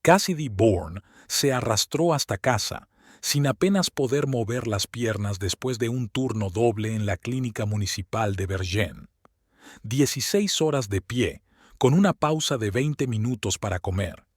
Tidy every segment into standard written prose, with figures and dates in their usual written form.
Cassidy Bourne se arrastró hasta casa, sin apenas poder mover las piernas después de un turno doble en la clínica municipal de Bergen. 16 horas de pie, con una pausa de 20 minutos para comer.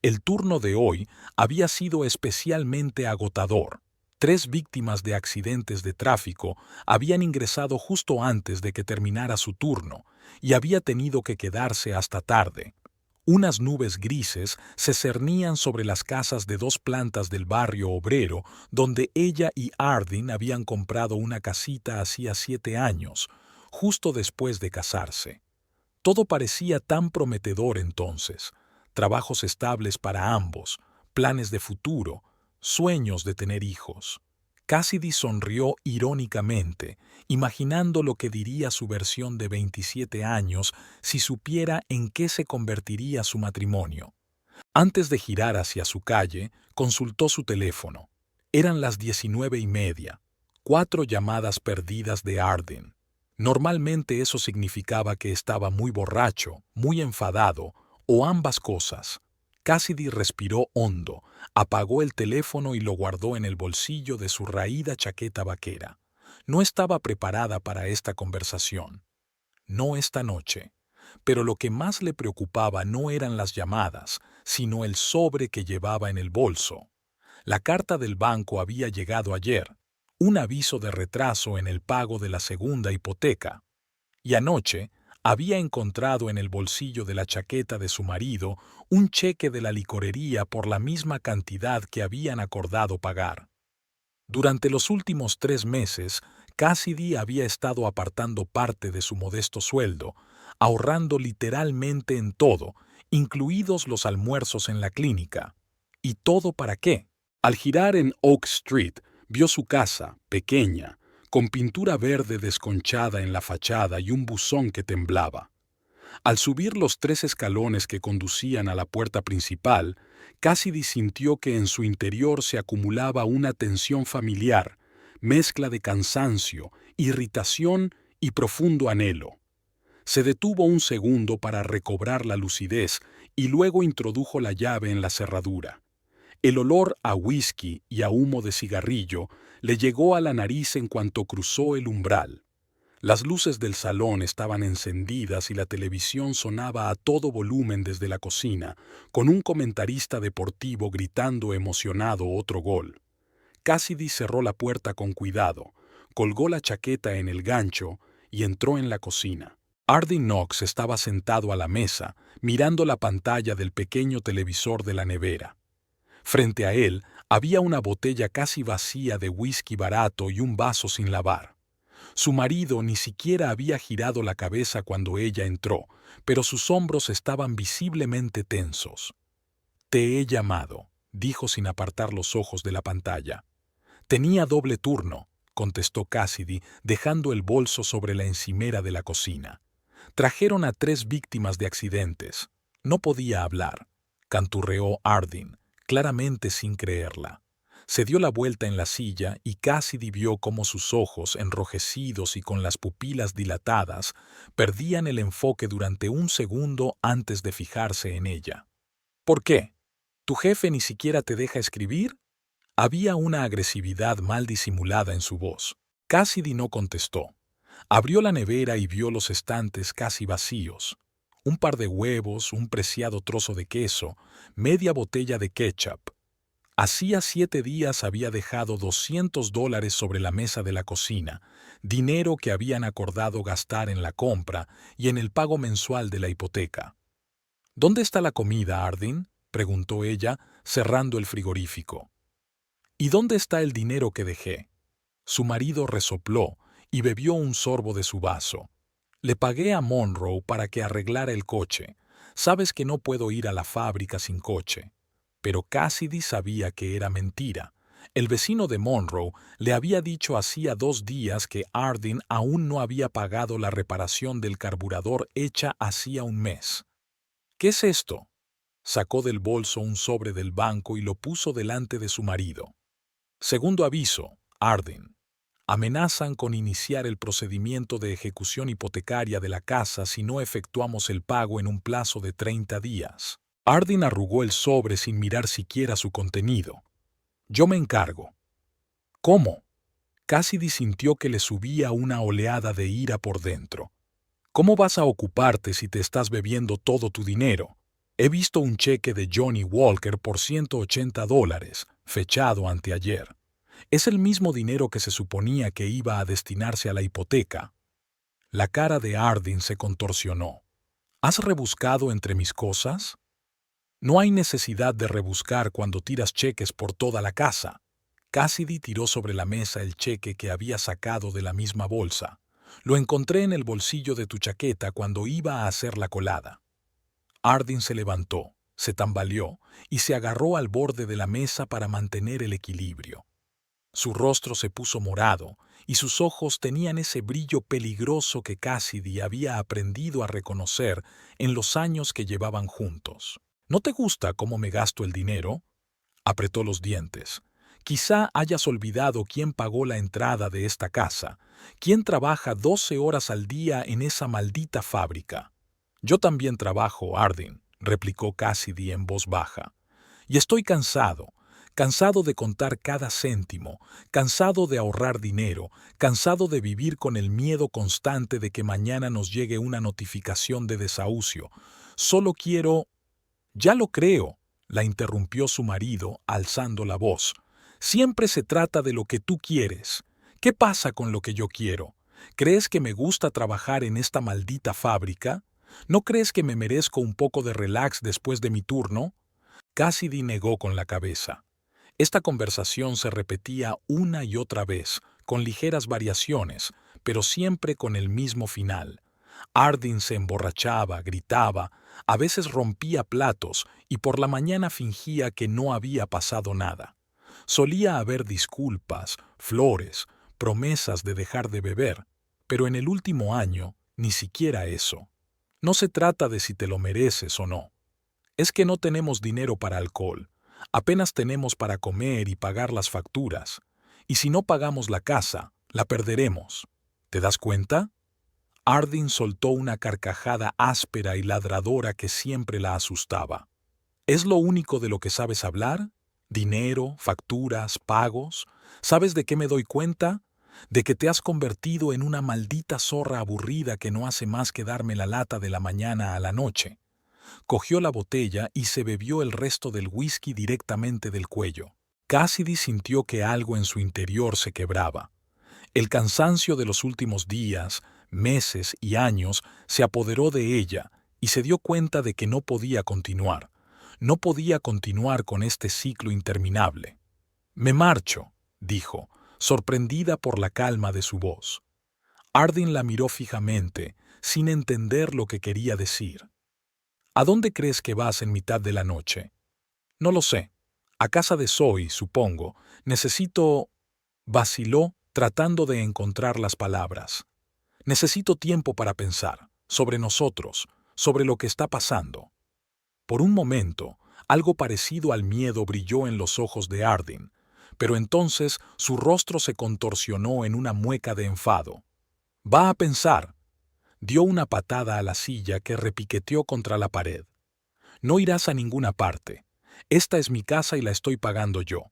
El turno de hoy había sido especialmente agotador. 3 víctimas de accidentes de tráfico habían ingresado justo antes de que terminara su turno y había tenido que quedarse hasta tarde. Unas nubes grises se cernían sobre las casas de 2 plantas del barrio obrero donde ella y Ardyn habían comprado una casita hacía 7 años, justo después de casarse. Todo parecía tan prometedor entonces. Trabajos estables para ambos, planes de futuro, sueños de tener hijos. Cassidy sonrió irónicamente, imaginando lo que diría su versión de 27 años si supiera en qué se convertiría su matrimonio. Antes de girar hacia su calle, consultó su teléfono. Eran las 19:30. 4 llamadas perdidas de Ardyn. Normalmente eso significaba que estaba muy borracho, muy enfadado, o ambas cosas. Cassidy respiró hondo, apagó el teléfono y lo guardó en el bolsillo de su raída chaqueta vaquera. No estaba preparada para esta conversación. No esta noche. Pero lo que más le preocupaba no eran las llamadas, sino el sobre que llevaba en el bolso. La carta del banco había llegado ayer, un aviso de retraso en el pago de la segunda hipoteca. Y anoche había encontrado en el bolsillo de la chaqueta de su marido un cheque de la licorería por la misma cantidad que habían acordado pagar. Durante los últimos 3 meses, Cassidy había estado apartando parte de su modesto sueldo, ahorrando literalmente en todo, incluidos los almuerzos en la clínica. ¿Y todo para qué? Al girar en Oak Street, vio su casa, pequeña, con pintura verde desconchada en la fachada y un buzón que temblaba. Al subir los 3 escalones que conducían a la puerta principal, Cassidy sintió que en su interior se acumulaba una tensión familiar, mezcla de cansancio, irritación y profundo anhelo. Se detuvo un segundo para recobrar la lucidez y luego introdujo la llave en la cerradura. El olor a whisky y a humo de cigarrillo le llegó a la nariz en cuanto cruzó el umbral. Las luces del salón estaban encendidas y la televisión sonaba a todo volumen desde la cocina, con un comentarista deportivo gritando emocionado otro gol. Cassidy cerró la puerta con cuidado, colgó la chaqueta en el gancho y entró en la cocina. Ardyn Knox estaba sentado a la mesa, mirando la pantalla del pequeño televisor de la nevera. Frente a él había una botella casi vacía de whisky barato y un vaso sin lavar. Su marido ni siquiera había girado la cabeza cuando ella entró, pero sus hombros estaban visiblemente tensos. «Te he llamado», dijo sin apartar los ojos de la pantalla. «Tenía doble turno», contestó Cassidy, dejando el bolso sobre la encimera de la cocina. «Trajeron a 3 víctimas de accidentes. No podía hablar», canturreó Ardyn, claramente sin creerla. Se dio la vuelta en la silla y Cassidy vio cómo sus ojos, enrojecidos y con las pupilas dilatadas, perdían el enfoque durante un segundo antes de fijarse en ella. «¿Por qué? ¿Tu jefe ni siquiera te deja escribir?» Había una agresividad mal disimulada en su voz. Cassidy no contestó. Abrió la nevera y vio los estantes casi vacíos. Un par de huevos, un preciado trozo de queso, media botella de ketchup. Hacía 7 días había dejado $200 sobre la mesa de la cocina, dinero que habían acordado gastar en la compra y en el pago mensual de la hipoteca. «¿Dónde está la comida, Ardyn?», preguntó ella, cerrando el frigorífico. «¿Y dónde está el dinero que dejé?». Su marido resopló y bebió un sorbo de su vaso. «Le pagué a Monroe para que arreglara el coche. Sabes que no puedo ir a la fábrica sin coche». Pero Cassidy sabía que era mentira. El vecino de Monroe le había dicho hacía 2 días que Ardyn aún no había pagado la reparación del carburador hecha hacía un mes. «¿Qué es esto?». Sacó del bolso un sobre del banco y lo puso delante de su marido. «Segundo aviso, Ardyn. Amenazan con iniciar el procedimiento de ejecución hipotecaria de la casa si no efectuamos el pago en un plazo de 30 días. Ardyn arrugó el sobre sin mirar siquiera su contenido. Yo me encargo. ¿Cómo? Cassidy sintió que le subía una oleada de ira por dentro. ¿Cómo vas a ocuparte si te estás bebiendo todo tu dinero? He visto un cheque de Johnny Walker por $180, fechado anteayer. Es el mismo dinero que se suponía que iba a destinarse a la hipoteca. La cara de Ardyn se contorsionó. ¿Has rebuscado entre mis cosas? No hay necesidad de rebuscar cuando tiras cheques por toda la casa. Cassidy tiró sobre la mesa el cheque que había sacado de la misma bolsa. Lo encontré en el bolsillo de tu chaqueta cuando iba a hacer la colada. Ardyn se levantó, se tambaleó y se agarró al borde de la mesa para mantener el equilibrio. Su rostro se puso morado y sus ojos tenían ese brillo peligroso que Cassidy había aprendido a reconocer en los años que llevaban juntos. ¿No te gusta cómo me gasto el dinero? Apretó los dientes. Quizá hayas olvidado quién pagó la entrada de esta casa, quién trabaja 12 horas al día en esa maldita fábrica. Yo también trabajo, Ardyn, replicó Cassidy en voz baja. Y estoy cansado de contar cada céntimo, cansado de ahorrar dinero, cansado de vivir con el miedo constante de que mañana nos llegue una notificación de desahucio. Solo quiero... Ya lo creo, la interrumpió su marido, alzando la voz. Siempre se trata de lo que tú quieres. ¿Qué pasa con lo que yo quiero? ¿Crees que me gusta trabajar en esta maldita fábrica? ¿No crees que me merezco un poco de relax después de mi turno? Cassidy negó con la cabeza. Esta conversación se repetía una y otra vez, con ligeras variaciones, pero siempre con el mismo final. Ardyn se emborrachaba, gritaba, a veces rompía platos y por la mañana fingía que no había pasado nada. Solía haber disculpas, flores, promesas de dejar de beber, pero en el último año ni siquiera eso. No se trata de si te lo mereces o no. Es que no tenemos dinero para alcohol. Apenas tenemos para comer y pagar las facturas. Y si no pagamos la casa, la perderemos. ¿Te das cuenta? Ardyn soltó una carcajada áspera y ladradora que siempre la asustaba. ¿Es lo único de lo que sabes hablar? ¿Dinero, facturas, pagos? ¿Sabes de qué me doy cuenta? De que te has convertido en una maldita zorra aburrida que no hace más que darme la lata de la mañana a la noche. Cogió la botella y se bebió el resto del whisky directamente del cuello. Cassidy sintió que algo en su interior se quebraba. El cansancio de los últimos días, meses y años se apoderó de ella y se dio cuenta de que no podía continuar. No podía continuar con este ciclo interminable. «Me marcho», dijo, sorprendida por la calma de su voz. Ardyn la miró fijamente, sin entender lo que quería decir. «¿A dónde crees que vas en mitad de la noche?» «No lo sé. A casa de Zoe, supongo. Necesito...» Vaciló, tratando de encontrar las palabras. «Necesito tiempo para pensar, sobre nosotros, sobre lo que está pasando». Por un momento, algo parecido al miedo brilló en los ojos de Ardyn, pero entonces su rostro se contorsionó en una mueca de enfado. «Va a pensar». Dio una patada a la silla que repiqueteó contra la pared. «No irás a ninguna parte. Esta es mi casa y la estoy pagando yo».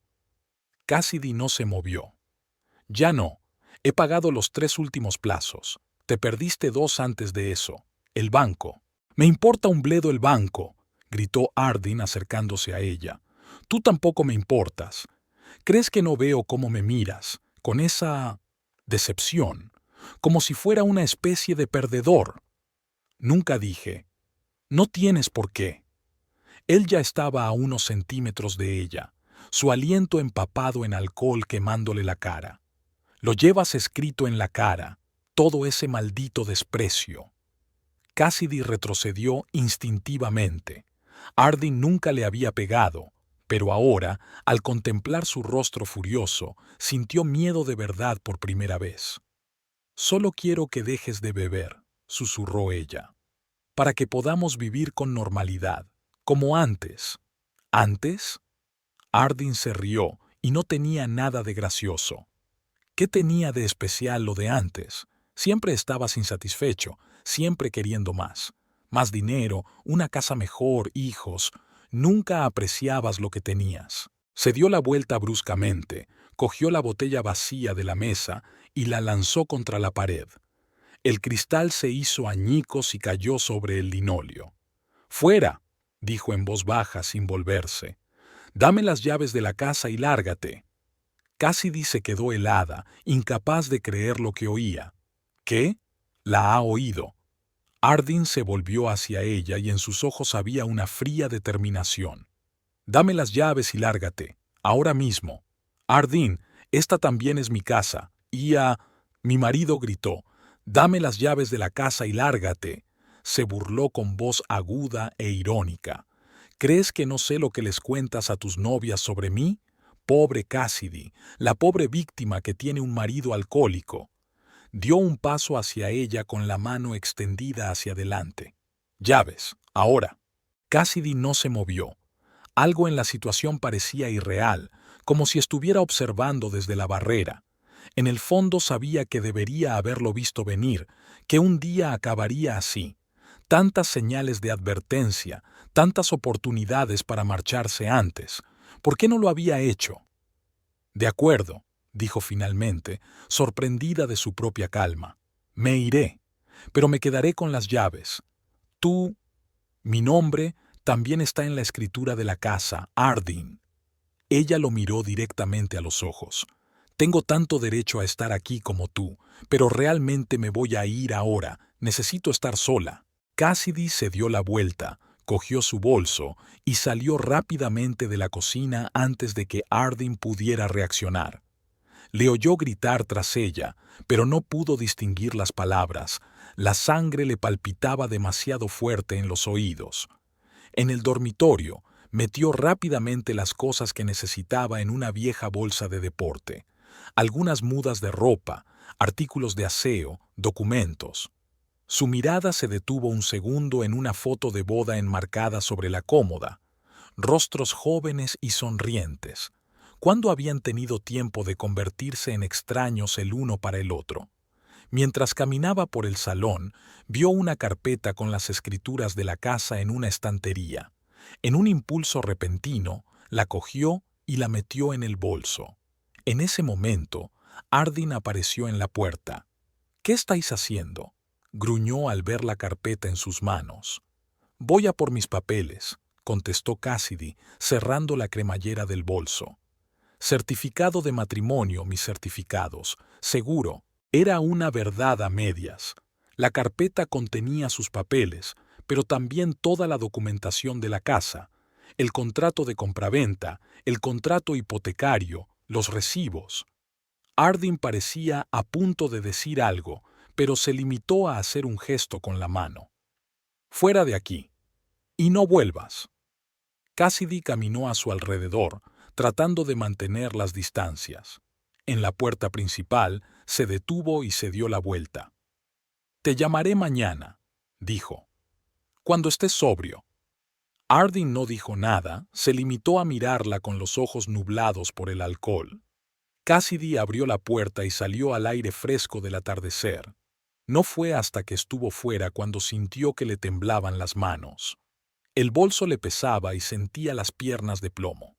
Cassidy no se movió. «Ya no. He pagado los 3 últimos plazos. Te perdiste 2 antes de eso. El banco». «Me importa un bledo el banco», gritó Ardyn acercándose a ella. «Tú tampoco me importas. ¿Crees que no veo cómo me miras, con esa decepción, como si fuera una especie de perdedor?» Nunca dije. «No tienes por qué». Él ya estaba a unos centímetros de ella, su aliento empapado en alcohol quemándole la cara. «Lo llevas escrito en la cara, todo ese maldito desprecio». Cassidy retrocedió instintivamente. Ardyn nunca le había pegado, pero ahora, al contemplar su rostro furioso, sintió miedo de verdad por primera vez. «Solo quiero que dejes de beber», susurró ella, «para que podamos vivir con normalidad, como antes». ¿Antes? Ardyn se rió y no tenía nada de gracioso. ¿Qué tenía de especial lo de antes? Siempre estabas insatisfecho, siempre queriendo más. Más dinero, una casa mejor, hijos. Nunca apreciabas lo que tenías. Se dio la vuelta bruscamente, cogió la botella vacía de la mesa y la lanzó contra la pared. El cristal se hizo añicos y cayó sobre el linóleo. «¡Fuera!», dijo en voz baja sin volverse. «Dame las llaves de la casa y lárgate». Cassidy se quedó helada, incapaz de creer lo que oía. ¿Qué? La ha oído. Ardyn se volvió hacia ella y en sus ojos había una fría determinación. «Dame las llaves y lárgate, ahora mismo. Ardyn, esta también es mi casa». Mi marido gritó. «Dame las llaves de la casa y lárgate». Se burló con voz aguda e irónica. «¿Crees que no sé lo que les cuentas a tus novias sobre mí? Pobre Cassidy, la pobre víctima que tiene un marido alcohólico». Dio un paso hacia ella con la mano extendida hacia adelante. «Llaves, ahora». Cassidy no se movió. Algo en la situación parecía irreal, como si estuviera observando desde la barrera. En el fondo sabía que debería haberlo visto venir, que un día acabaría así. Tantas señales de advertencia, tantas oportunidades para marcharse antes. ¿Por qué no lo había hecho? «De acuerdo», dijo finalmente, sorprendida de su propia calma. «Me iré, pero me quedaré con las llaves. Tú, mi nombre, también está en la escritura de la casa, Ardyn». Ella lo miró directamente a los ojos. «Tengo tanto derecho a estar aquí como tú, pero realmente me voy a ir ahora. Necesito estar sola». Cassidy se dio la vuelta, cogió su bolso y salió rápidamente de la cocina antes de que Ardyn pudiera reaccionar. Le oyó gritar tras ella, pero no pudo distinguir las palabras. La sangre le palpitaba demasiado fuerte en los oídos. En el dormitorio, metió rápidamente las cosas que necesitaba en una vieja bolsa de deporte. Algunas mudas de ropa, artículos de aseo, documentos. Su mirada se detuvo un segundo en una foto de boda enmarcada sobre la cómoda. Rostros jóvenes y sonrientes. ¿Cuándo habían tenido tiempo de convertirse en extraños el uno para el otro? Mientras caminaba por el salón, vio una carpeta con las escrituras de la casa en una estantería. En un impulso repentino, la cogió y la metió en el bolso. En ese momento, Ardyn apareció en la puerta. «¿Qué estáis haciendo?», gruñó al ver la carpeta en sus manos. «Voy a por mis papeles», contestó Cassidy, cerrando la cremallera del bolso. «Certificado de matrimonio, mis certificados, seguro». Era una verdad a medias. La carpeta contenía sus papeles, pero también toda la documentación de la casa, el contrato de compraventa, el contrato hipotecario, los recibos. Ardyn parecía a punto de decir algo, pero se limitó a hacer un gesto con la mano. «Fuera de aquí. Y no vuelvas». Cassidy caminó a su alrededor, tratando de mantener las distancias. En la puerta principal, se detuvo y se dio la vuelta. «Te llamaré mañana», dijo. «Cuando estés sobrio». Ardyn no dijo nada, se limitó a mirarla con los ojos nublados por el alcohol. Cassidy abrió la puerta y salió al aire fresco del atardecer. No fue hasta que estuvo fuera cuando sintió que le temblaban las manos. El bolso le pesaba y sentía las piernas de plomo.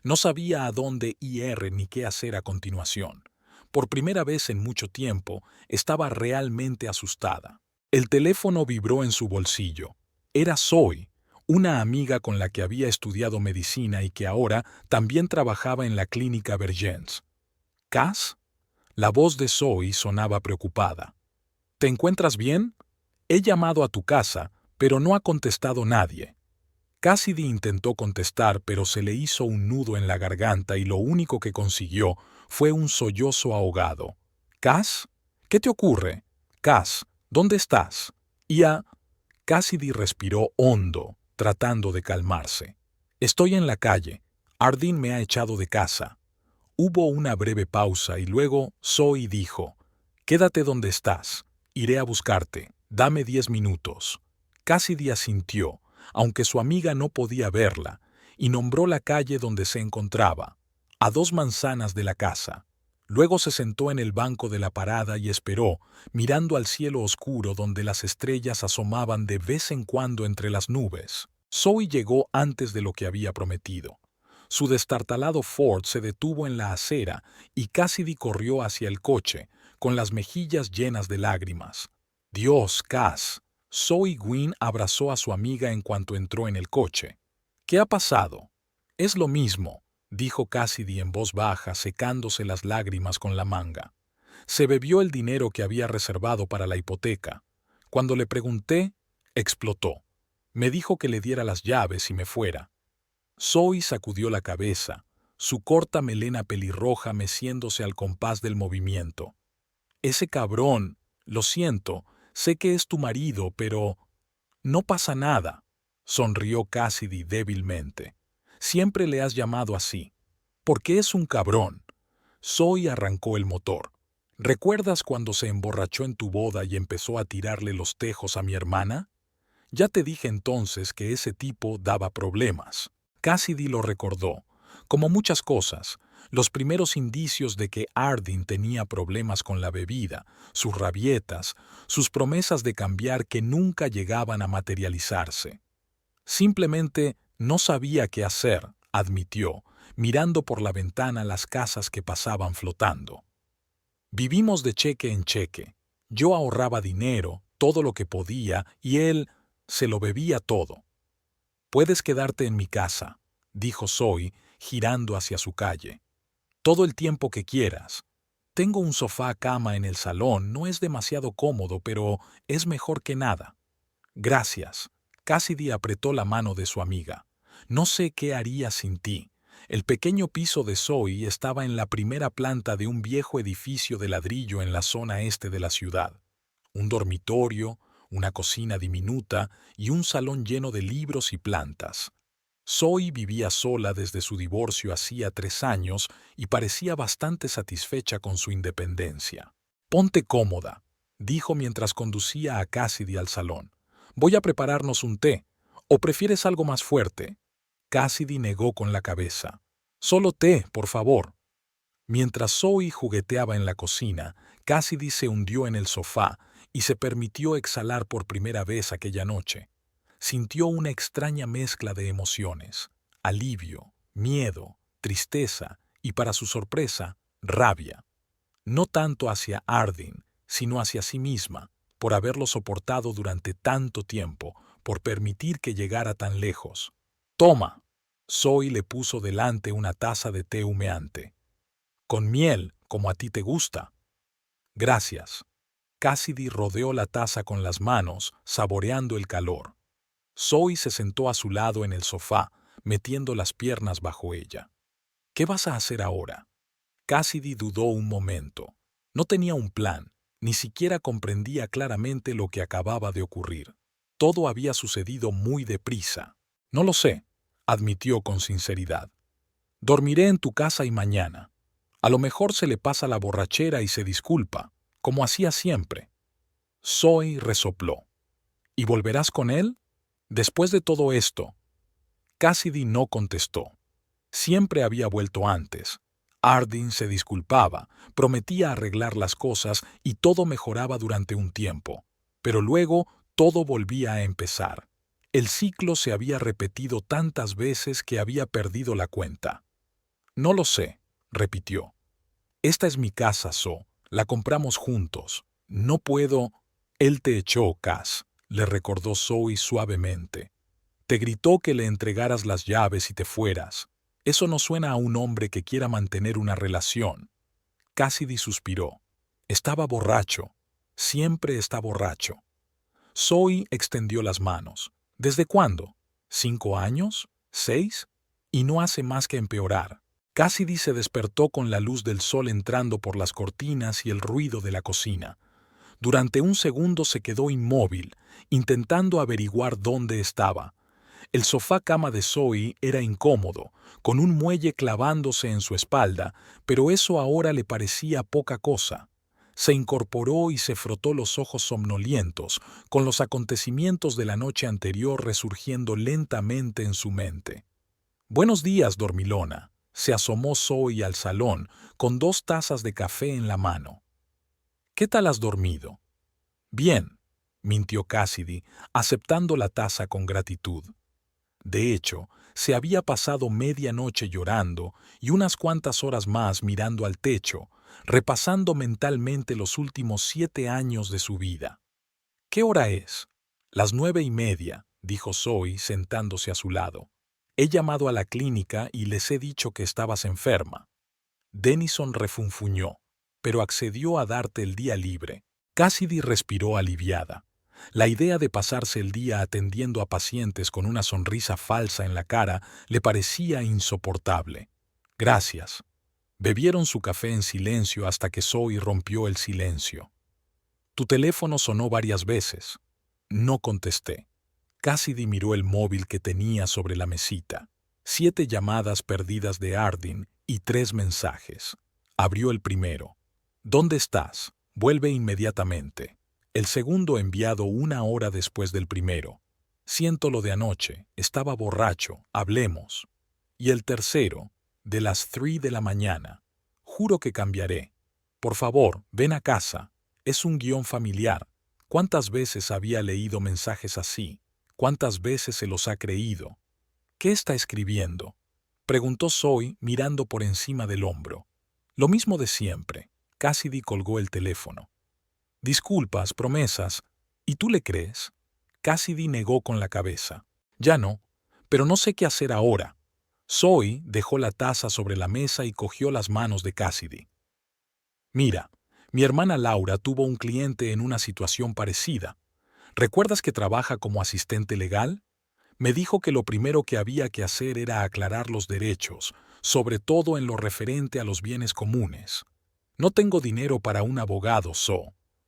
No sabía a dónde ir ni qué hacer a continuación. Por primera vez en mucho tiempo, estaba realmente asustada. El teléfono vibró en su bolsillo. Era Zoe, una amiga con la que había estudiado medicina y que ahora también trabajaba en la clínica Vergennes. «¿Cass?». La voz de Zoe sonaba preocupada. «¿Te encuentras bien? He llamado a tu casa, pero no ha contestado nadie». Cassidy intentó contestar, pero se le hizo un nudo en la garganta y lo único que consiguió fue un sollozo ahogado. «¿Cass? ¿Qué te ocurre? Cass, ¿dónde estás?» Cassidy respiró hondo, tratando de calmarse. «Estoy en la calle. Ardyn me ha echado de casa». Hubo una breve pausa y luego Zoe dijo: «Quédate donde estás. Iré a buscarte. Dame 10 minutos». Cassidy asintió, aunque su amiga no podía verla, y nombró la calle donde se encontraba, a 2 manzanas de la casa. Luego se sentó en el banco de la parada y esperó, mirando al cielo oscuro donde las estrellas asomaban de vez en cuando entre las nubes. Zoe llegó antes de lo que había prometido. Su destartalado Ford se detuvo en la acera y Cassidy corrió hacia el coche, con las mejillas llenas de lágrimas. «Dios, Cass». Zoe Gwynn abrazó a su amiga en cuanto entró en el coche. «¿Qué ha pasado?» «Es lo mismo», dijo Cassidy en voz baja, secándose las lágrimas con la manga. Se bebió el dinero que había reservado para la hipoteca. Cuando le pregunté, explotó. Me dijo que le diera las llaves y me fuera. Zoe sacudió la cabeza, su corta melena pelirroja meciéndose al compás del movimiento. «Ese cabrón, lo siento, sé que es tu marido, pero no pasa nada», sonrió Cassidy débilmente. «Siempre le has llamado así. Porque es un cabrón». Zoe arrancó el motor. «¿Recuerdas cuando se emborrachó en tu boda y empezó a tirarle los tejos a mi hermana? Ya te dije entonces que ese tipo daba problemas». Cassidy lo recordó. Como muchas cosas, los primeros indicios de que Ardyn tenía problemas con la bebida, sus rabietas, sus promesas de cambiar que nunca llegaban a materializarse. «Simplemente no sabía qué hacer», admitió, mirando por la ventana las casas que pasaban flotando. «Vivimos de cheque en cheque. Yo ahorraba dinero, todo lo que podía, y él se lo bebía todo». «Puedes quedarte en mi casa», dijo Zoe, girando hacia su calle. «Todo el tiempo que quieras. Tengo un sofá-cama en el salón, no es demasiado cómodo, pero es mejor que nada». «Gracias». Cassidy apretó la mano de su amiga. «No sé qué haría sin ti». El pequeño piso de Zoe estaba en la primera planta de un viejo edificio de ladrillo en la zona este de la ciudad. Un dormitorio, una cocina diminuta y un salón lleno de libros y plantas. Zoe vivía sola desde su divorcio hacía 3 años y parecía bastante satisfecha con su independencia. «Ponte cómoda», dijo mientras conducía a Cassidy al salón. «Voy a prepararnos un té. ¿O prefieres algo más fuerte?» Cassidy negó con la cabeza. «Solo té, por favor». Mientras Zoe jugueteaba en la cocina, Cassidy se hundió en el sofá y se permitió exhalar por primera vez aquella noche. Sintió una extraña mezcla de emociones: alivio, miedo, tristeza y, para su sorpresa, rabia. No tanto hacia Ardyn, sino hacia sí misma, por haberlo soportado durante tanto tiempo, por permitir que llegara tan lejos. «Toma». Zoe le puso delante una taza de té humeante. «Con miel, como a ti te gusta». «Gracias». Cassidy rodeó la taza con las manos, saboreando el calor. Zoe se sentó a su lado en el sofá, metiendo las piernas bajo ella. «¿Qué vas a hacer ahora?» Cassidy dudó un momento. No tenía un plan, ni siquiera comprendía claramente lo que acababa de ocurrir. Todo había sucedido muy deprisa. «No lo sé», admitió con sinceridad. «Dormiré en tu casa y mañana. A lo mejor se le pasa la borrachera y se disculpa, como hacía siempre». Zoe resopló. «¿Y volverás con él? Después de todo esto». Cassidy no contestó. Siempre había vuelto antes. Ardyn se disculpaba, prometía arreglar las cosas y todo mejoraba durante un tiempo. Pero luego todo volvía a empezar. El ciclo se había repetido tantas veces que había perdido la cuenta. «No lo sé», repitió. «Esta es mi casa, Zo. La compramos juntos. No puedo». «Él te echó, Cass», le recordó Zoe suavemente. «Te gritó que le entregaras las llaves y te fueras. Eso no suena a un hombre que quiera mantener una relación». Cassidy suspiró. Estaba borracho. Siempre está borracho. Zoe extendió las manos. «¿Desde cuándo? ¿5 años? ¿6?» Y no hace más que empeorar. Cassidy se despertó con la luz del sol entrando por las cortinas y el ruido de la cocina. Durante un segundo se quedó inmóvil, intentando averiguar dónde estaba. El sofá-cama de Zoe era incómodo, con un muelle clavándose en su espalda, pero eso ahora le parecía poca cosa. Se incorporó y se frotó los ojos somnolientos, con los acontecimientos de la noche anterior resurgiendo lentamente en su mente. «Buenos días, dormilona», se asomó Zoe al salón con 2 tazas de café en la mano. ¿Qué tal has dormido? Bien, mintió Cassidy, aceptando la taza con gratitud. De hecho, se había pasado media noche llorando y unas cuantas horas más mirando al techo, repasando mentalmente los últimos 7 años de su vida. ¿Qué hora es? Las 9:30, dijo Zoe sentándose a su lado. He llamado a la clínica y les he dicho que estabas enferma. Denison refunfuñó, pero accedió a darte el día libre. Cassidy respiró aliviada. La idea de pasarse el día atendiendo a pacientes con una sonrisa falsa en la cara le parecía insoportable. Gracias. Bebieron su café en silencio hasta que Zoe rompió el silencio. Tu teléfono sonó varias veces. No contesté. Cassidy miró el móvil que tenía sobre la mesita. 7 llamadas perdidas de Ardyn y 3 mensajes. Abrió el primero. ¿Dónde estás? Vuelve inmediatamente. El segundo enviado 1 hora después del primero. Siento lo de anoche, estaba borracho, hablemos. Y el tercero, de las 3 de la mañana. Juro que cambiaré. Por favor, ven a casa. Es un guión familiar. ¿Cuántas veces había leído mensajes así? ¿Cuántas veces se los ha creído? ¿Qué está escribiendo? Preguntó Zoe mirando por encima del hombro. Lo mismo de siempre. Cassidy colgó el teléfono. Disculpas, promesas. ¿Y tú le crees? Cassidy negó con la cabeza. Ya no, pero no sé qué hacer ahora. Zoe dejó la taza sobre la mesa y cogió las manos de Cassidy. Mira, mi hermana Laura tuvo un cliente en una situación parecida. ¿Recuerdas que trabaja como asistente legal? Me dijo que lo primero que había que hacer era aclarar los derechos, sobre todo en lo referente a los bienes comunes. No tengo dinero para un abogado,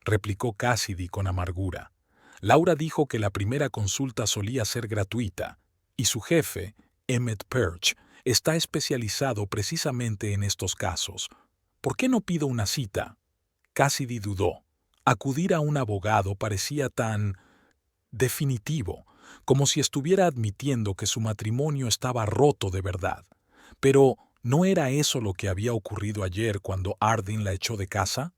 replicó Cassidy con amargura. Laura dijo que la primera consulta solía ser gratuita, y su jefe, Emmett Perch, está especializado precisamente en estos casos. ¿Por qué no pido una cita? Cassidy dudó. Acudir a un abogado parecía tan definitivo, como si estuviera admitiendo que su matrimonio estaba roto de verdad. Pero, ¿no era eso lo que había ocurrido ayer cuando Ardyn la echó de casa?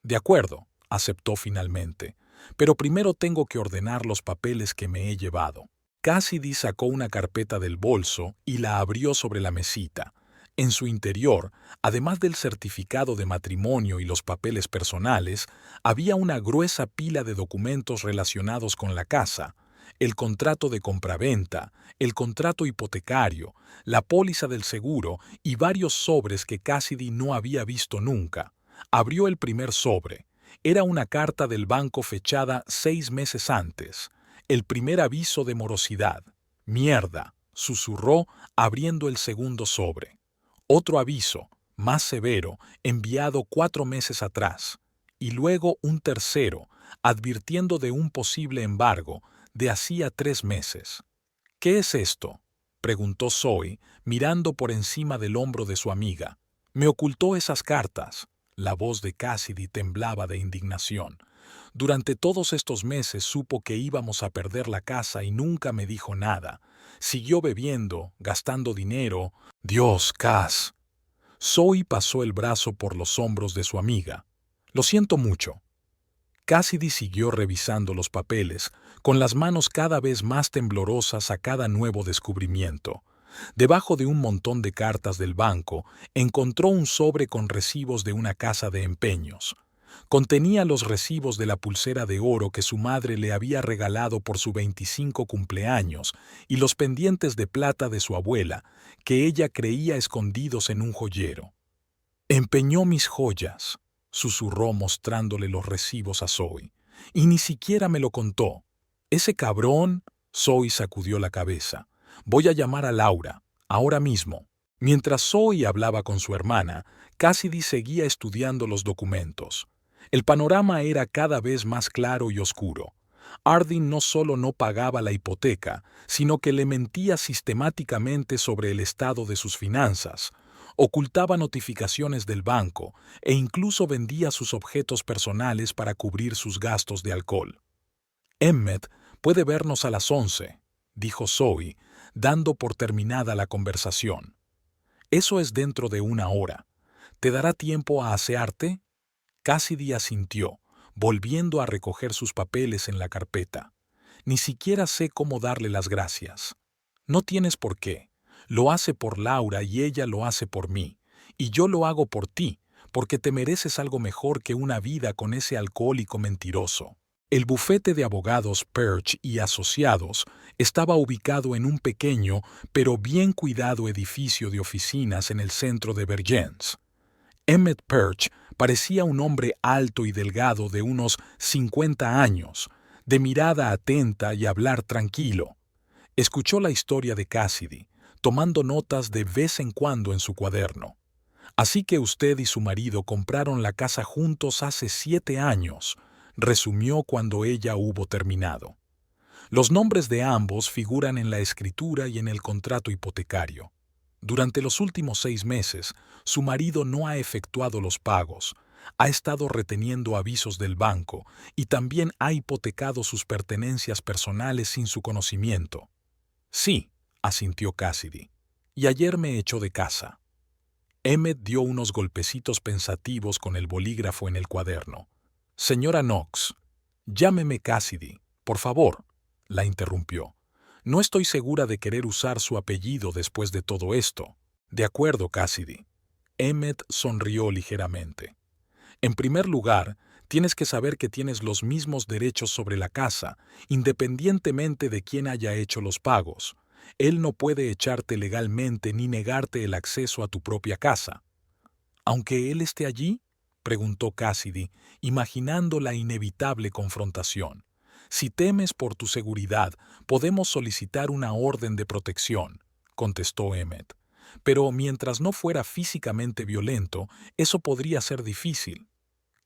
De acuerdo, aceptó finalmente, pero primero tengo que ordenar los papeles que me he llevado. Cassidy sacó una carpeta del bolso y la abrió sobre la mesita. En su interior, además del certificado de matrimonio y los papeles personales, había una gruesa pila de documentos relacionados con la casa, el contrato de compraventa, el contrato hipotecario, la póliza del seguro y varios sobres que Cassidy no había visto nunca. Abrió el primer sobre. Era una carta del banco fechada 6 meses antes. El primer aviso de morosidad. Mierda, susurró abriendo el segundo sobre. Otro aviso, más severo, enviado 4 meses atrás. Y luego un tercero, advirtiendo de un posible embargo de hacía 3 meses. ¿Qué es esto?, preguntó Zoe, mirando por encima del hombro de su amiga. Me ocultó esas cartas. La voz de Cassidy temblaba de indignación. Durante todos estos meses supo que íbamos a perder la casa y nunca me dijo nada. Siguió bebiendo, gastando dinero. Dios, Cass. Zoe pasó el brazo por los hombros de su amiga. Lo siento mucho. Cassidy siguió revisando los papeles, con las manos cada vez más temblorosas a cada nuevo descubrimiento. Debajo de un montón de cartas del banco, encontró un sobre con recibos de una casa de empeños. Contenía los recibos de la pulsera de oro que su madre le había regalado por su 25 cumpleaños y los pendientes de plata de su abuela, que ella creía escondidos en un joyero. Empeñó mis joyas, susurró mostrándole los recibos a Zoe, y ni siquiera me lo contó. Ese cabrón, Zoe sacudió la cabeza. Voy a llamar a Laura, ahora mismo. Mientras Zoe hablaba con su hermana, Cassidy seguía estudiando los documentos. El panorama era cada vez más claro y oscuro. Ardyn no solo no pagaba la hipoteca, sino que le mentía sistemáticamente sobre el estado de sus finanzas, ocultaba notificaciones del banco e incluso vendía sus objetos personales para cubrir sus gastos de alcohol. Emmett puede vernos a las 11, dijo Zoe, dando por terminada la conversación. Eso es dentro de 1 hora. ¿Te dará tiempo a asearte? Cassidy asintió, volviendo a recoger sus papeles en la carpeta. Ni siquiera sé cómo darle las gracias. No tienes por qué. Lo hace por Laura y ella lo hace por mí. Y yo lo hago por ti, porque te mereces algo mejor que una vida con ese alcohólico mentiroso. El bufete de abogados Perch y Asociados estaba ubicado en un pequeño pero bien cuidado edificio de oficinas en el centro de Vergennes. Emmett Perch parecía un hombre alto y delgado de unos 50 años, de mirada atenta y hablar tranquilo. Escuchó la historia de Cassidy, tomando notas de vez en cuando en su cuaderno. Así que usted y su marido compraron la casa juntos hace 7 años, resumió cuando ella hubo terminado. Los nombres de ambos figuran en la escritura y en el contrato hipotecario. Durante los últimos 6 meses, su marido no ha efectuado los pagos, ha estado reteniendo avisos del banco y también ha hipotecado sus pertenencias personales sin su conocimiento. Sí, asintió Cassidy, y ayer me echó de casa. Emmett dio unos golpecitos pensativos con el bolígrafo en el cuaderno. Señora Knox, llámeme Cassidy, por favor, la interrumpió. No estoy segura de querer usar su apellido después de todo esto. De acuerdo, Cassidy. Emmett sonrió ligeramente. En primer lugar, tienes que saber que tienes los mismos derechos sobre la casa, independientemente de quién haya hecho los pagos. Él no puede echarte legalmente ni negarte el acceso a tu propia casa. ¿Aunque él esté allí?, preguntó Cassidy, imaginando la inevitable confrontación. Si temes por tu seguridad, podemos solicitar una orden de protección, contestó Emmett. Pero mientras no fuera físicamente violento, eso podría ser difícil.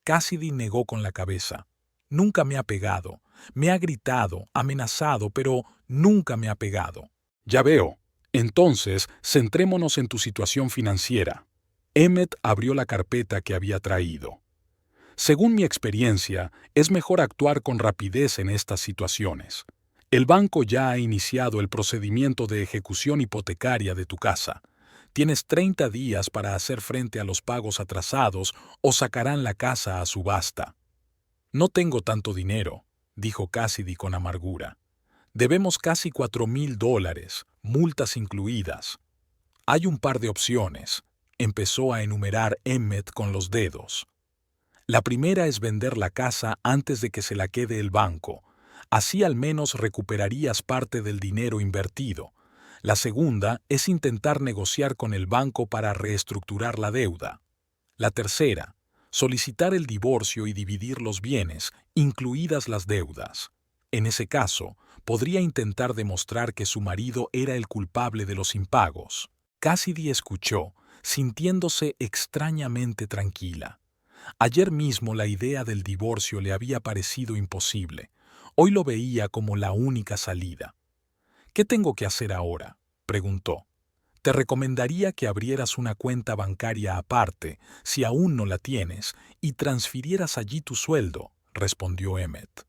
Cassidy negó con la cabeza. Nunca me ha pegado. Me ha gritado, amenazado, pero nunca me ha pegado. Ya veo. Entonces, centrémonos en tu situación financiera. Emmett abrió la carpeta que había traído. Según mi experiencia, es mejor actuar con rapidez en estas situaciones. El banco ya ha iniciado el procedimiento de ejecución hipotecaria de tu casa. Tienes 30 días para hacer frente a los pagos atrasados o sacarán la casa a subasta. No tengo tanto dinero, dijo Cassidy con amargura. Debemos casi $4,000, multas incluidas. Hay un par de opciones, empezó a enumerar Emmett con los dedos. La primera es vender la casa antes de que se la quede el banco. Así al menos recuperarías parte del dinero invertido. La segunda es intentar negociar con el banco para reestructurar la deuda. La tercera, solicitar el divorcio y dividir los bienes, incluidas las deudas. En ese caso, podría intentar demostrar que su marido era el culpable de los impagos. Cassidy escuchó, sintiéndose extrañamente tranquila. Ayer mismo la idea del divorcio le había parecido imposible. Hoy lo veía como la única salida. ¿Qué tengo que hacer ahora?, preguntó. Te recomendaría que abrieras una cuenta bancaria aparte, si aún no la tienes, y transfirieras allí tu sueldo, respondió Emmett.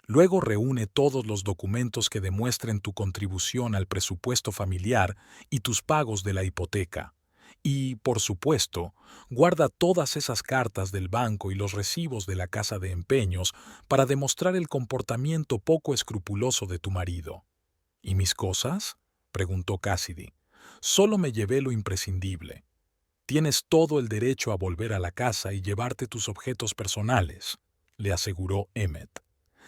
Luego reúne todos los documentos que demuestren tu contribución al presupuesto familiar y tus pagos de la hipoteca. Y, por supuesto, guarda todas esas cartas del banco y los recibos de la casa de empeños para demostrar el comportamiento poco escrupuloso de tu marido. ¿Y mis cosas?, preguntó Cassidy. Solo me llevé lo imprescindible. Tienes todo el derecho a volver a la casa y llevarte tus objetos personales, le aseguró Emmett.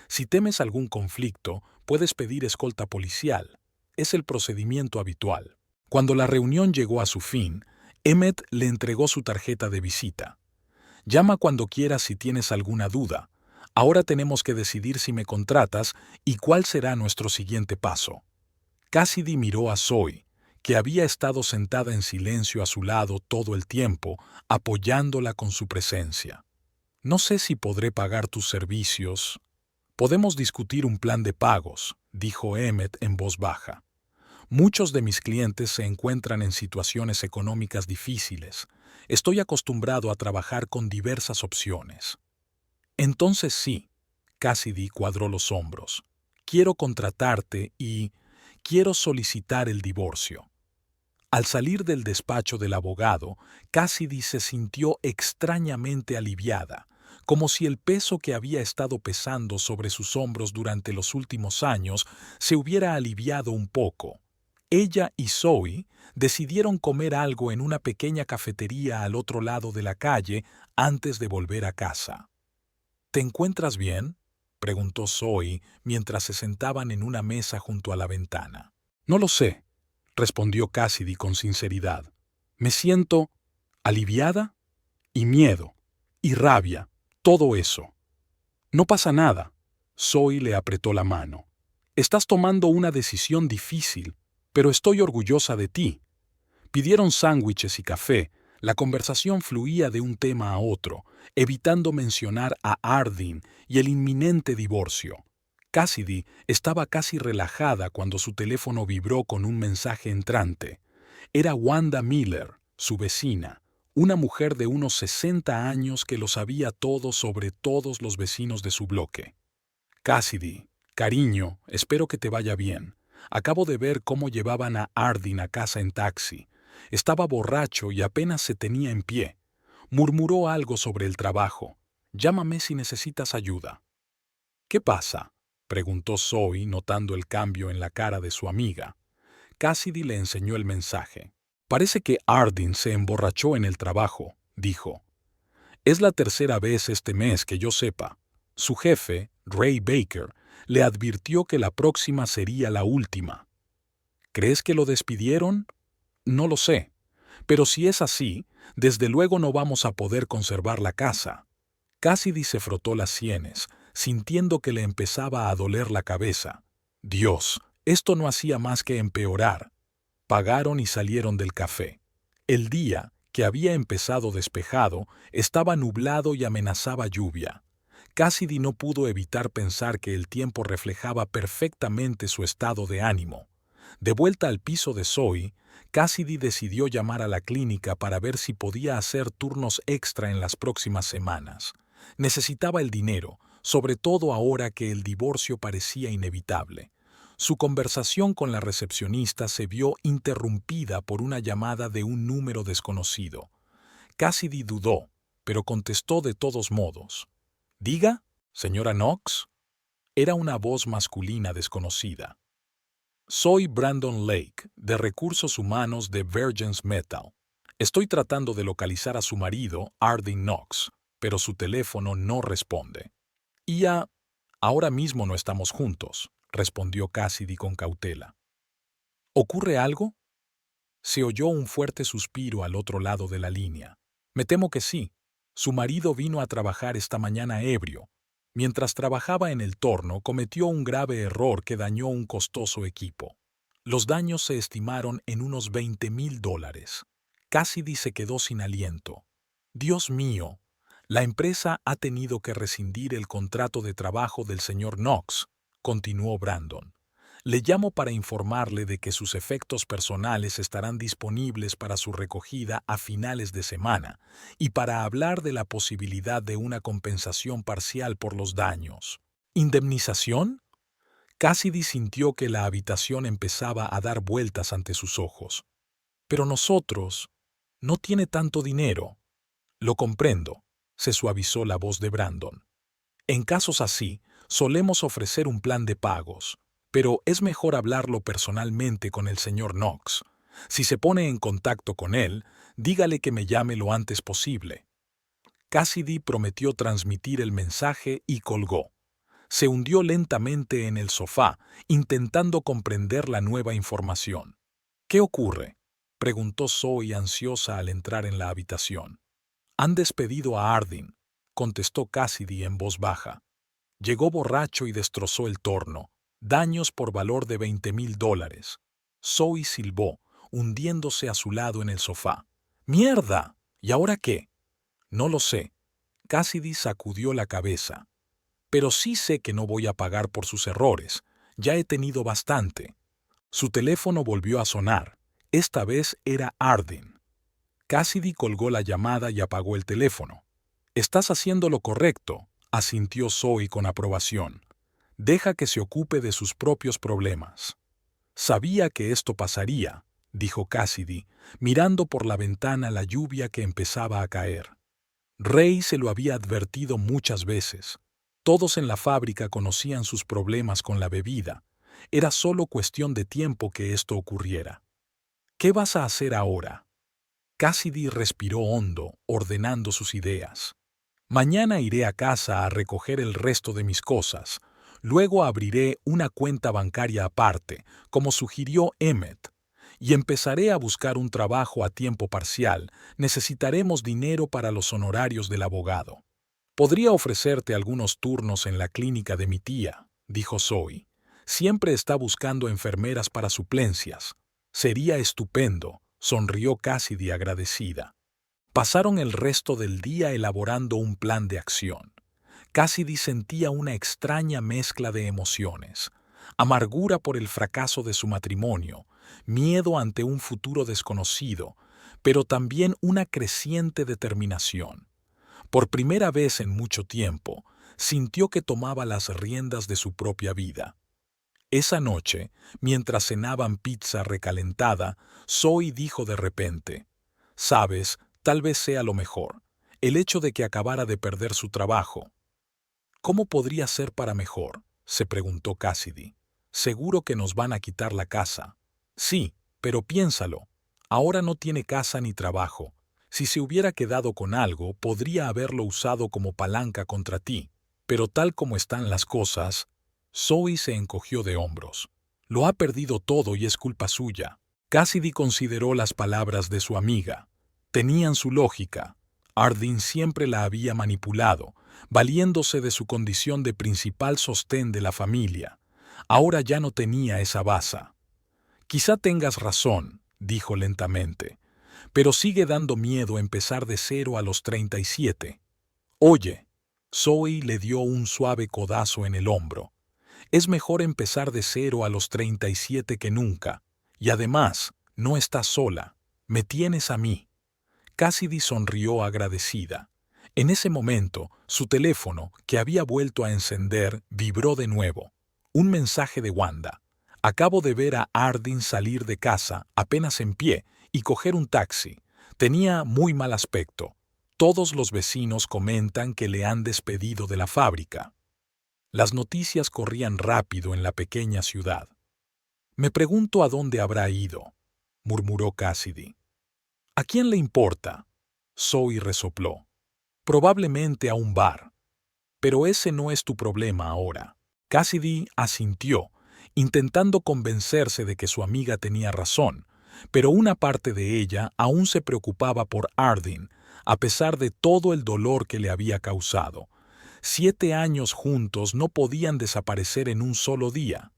Si temes algún conflicto, puedes pedir escolta policial. Es el procedimiento habitual. Cuando la reunión llegó a su fin, Emmett le entregó su tarjeta de visita. Llama cuando quieras si tienes alguna duda. Ahora tenemos que decidir si me contratas y cuál será nuestro siguiente paso. Cassidy miró a Zoe, que había estado sentada en silencio a su lado todo el tiempo, apoyándola con su presencia. No sé si podré pagar tus servicios. Podemos discutir un plan de pagos, dijo Emmett en voz baja. Muchos de mis clientes se encuentran en situaciones económicas difíciles. Estoy acostumbrado a trabajar con diversas opciones. Entonces sí, Cassidy cuadró los hombros. Quiero contratarte y quiero solicitar el divorcio. Al salir del despacho del abogado, Cassidy se sintió extrañamente aliviada, como si el peso que había estado pesando sobre sus hombros durante los últimos años se hubiera aliviado un poco. Ella y Zoe decidieron comer algo en una pequeña cafetería al otro lado de la calle antes de volver a casa. ¿Te encuentras bien?, preguntó Zoe mientras se sentaban en una mesa junto a la ventana. No lo sé, respondió Cassidy con sinceridad. Me siento aliviada y miedo y rabia, todo eso. No pasa nada. Zoe le apretó la mano. Estás tomando una decisión difícil, pero estoy orgullosa de ti. Pidieron sándwiches y café. La conversación fluía de un tema a otro, evitando mencionar a Ardyn y el inminente divorcio. Cassidy estaba casi relajada cuando su teléfono vibró con un mensaje entrante. Era Wanda Miller, su vecina, una mujer de unos 60 años que lo sabía todo sobre todos los vecinos de su bloque. Cassidy, cariño, espero que te vaya bien. Acabo de ver cómo llevaban a Ardyn a casa en taxi. Estaba borracho y apenas se tenía en pie. Murmuró algo sobre el trabajo. Llámame si necesitas ayuda. ¿Qué pasa?, preguntó Zoe notando el cambio en la cara de su amiga. Cassidy le enseñó el mensaje. Parece que Ardyn se emborrachó en el trabajo, dijo. Es la tercera vez este mes que yo sepa. Su jefe, Ray Baker, le advirtió que la próxima sería la última. ¿Crees que lo despidieron? No lo sé. Pero si es así, desde luego no vamos a poder conservar la casa. Cassidy se frotó las sienes, sintiendo que le empezaba a doler la cabeza. Dios, esto no hacía más que empeorar. Pagaron y salieron del café. El día, que había empezado despejado, estaba nublado y amenazaba lluvia. Cassidy no pudo evitar pensar que el tiempo reflejaba perfectamente su estado de ánimo. De vuelta al piso de Zoe, Cassidy decidió llamar a la clínica para ver si podía hacer turnos extra en las próximas semanas. Necesitaba el dinero, sobre todo ahora que el divorcio parecía inevitable. Su conversación con la recepcionista se vio interrumpida por una llamada de un número desconocido. Cassidy dudó, pero contestó de todos modos. «¿Diga, señora Knox?» Era una voz masculina desconocida. «Soy Brandon Lake, de Recursos Humanos de Virgins Metal. Estoy tratando de localizar a su marido, Ardyn Knox, pero su teléfono no responde». Ahora mismo no estamos juntos», respondió Cassidy con cautela. «¿Ocurre algo?» Se oyó un fuerte suspiro al otro lado de la línea. «Me temo que sí. Su marido vino a trabajar esta mañana ebrio. Mientras trabajaba en el torno, cometió un grave error que dañó un costoso equipo. Los daños se estimaron en unos $20,000. Cassidy se quedó sin aliento. «Dios mío, la empresa ha tenido que rescindir el contrato de trabajo del señor Knox», continuó Brandon. «Le llamo para informarle de que sus efectos personales estarán disponibles para su recogida a finales de semana y para hablar de la posibilidad de una compensación parcial por los daños». «¿Indemnización?». Cassidy sintió que la habitación empezaba a dar vueltas ante sus ojos. «Pero nosotros... no tiene tanto dinero». «Lo comprendo», se suavizó la voz de Brandon. «En casos así, solemos ofrecer un plan de pagos, pero es mejor hablarlo personalmente con el señor Knox. Si se pone en contacto con él, dígale que me llame lo antes posible». Cassidy prometió transmitir el mensaje y colgó. Se hundió lentamente en el sofá, intentando comprender la nueva información. «¿Qué ocurre?», preguntó Zoe ansiosa al entrar en la habitación. «Han despedido a Ardyn», contestó Cassidy en voz baja. «Llegó borracho y destrozó el torno. Daños por valor de $20,000. Zoe silbó, hundiéndose a su lado en el sofá. «¡Mierda! ¿Y ahora qué?». «No lo sé». Cassidy sacudió la cabeza. «Pero sí sé que no voy a pagar por sus errores. Ya he tenido bastante». Su teléfono volvió a sonar. Esta vez era Ardyn. Cassidy colgó la llamada y apagó el teléfono. «Estás haciendo lo correcto», asintió Zoe con aprobación. «Deja que se ocupe de sus propios problemas». Sabía que esto pasaría. dijo Cassidy, mirando por la ventana la lluvia que empezaba a caer. Ray se lo había advertido muchas veces. Todos en la fábrica conocían sus problemas con la bebida. Era solo cuestión de tiempo que esto ocurriera. ¿Qué vas a hacer ahora? Cassidy respiró hondo, ordenando sus ideas. Mañana iré a casa a recoger el resto de mis cosas. Luego abriré una cuenta bancaria aparte, como sugirió Emmett, y empezaré a buscar un trabajo a tiempo parcial. Necesitaremos dinero para los honorarios del abogado. Podría ofrecerte algunos turnos en la clínica de mi tía, dijo Zoe. Siempre está buscando enfermeras para suplencias. Sería estupendo, sonrió Cassidy agradecida. Pasaron el resto del día elaborando un plan de acción. Cassidy sentía una extraña mezcla de emociones: amargura por el fracaso de su matrimonio, miedo ante un futuro desconocido, pero también una creciente determinación. Por primera vez en mucho tiempo, sintió que tomaba las riendas de su propia vida. Esa noche, mientras cenaban pizza recalentada, Zoe dijo de repente: «Sabes, tal vez sea lo mejor, el hecho de que acabara de perder su trabajo». «¿Cómo podría ser para mejor?», se preguntó Cassidy. «Seguro que nos van a quitar la casa». «Sí, pero piénsalo. Ahora no tiene casa ni trabajo. Si se hubiera quedado con algo, podría haberlo usado como palanca contra ti. Pero tal como están las cosas…». Zoe se encogió de hombros. «Lo ha perdido todo y es culpa suya». Cassidy consideró las palabras de su amiga. Tenían su lógica. Ardyn siempre la había manipulado, valiéndose de su condición de principal sostén de la familia. Ahora ya no tenía esa baza. «Quizá tengas razón», dijo lentamente, «pero sigue dando miedo empezar de cero a los 37. Oye». Zoe le dio un suave codazo en el hombro. «Es mejor empezar de cero a los 37 que nunca. Y además, no estás sola. Me tienes a mí». Cassidy sonrió agradecida. En ese momento, su teléfono, que había vuelto a encender, vibró de nuevo. Un mensaje de Wanda. «Acabo de ver a Ardyn salir de casa, apenas en pie, y coger un taxi. Tenía muy mal aspecto. Todos los vecinos comentan que le han despedido de la fábrica». Las noticias corrían rápido en la pequeña ciudad. «Me pregunto a dónde habrá ido», murmuró Cassidy. «¿A quién le importa?», Zoe resopló. «Probablemente a un bar. Pero ese no es tu problema ahora». Cassidy asintió, intentando convencerse de que su amiga tenía razón, pero una parte de ella aún se preocupaba por Ardyn, a pesar de todo el dolor que le había causado. 7 años juntos no podían desaparecer en un solo día.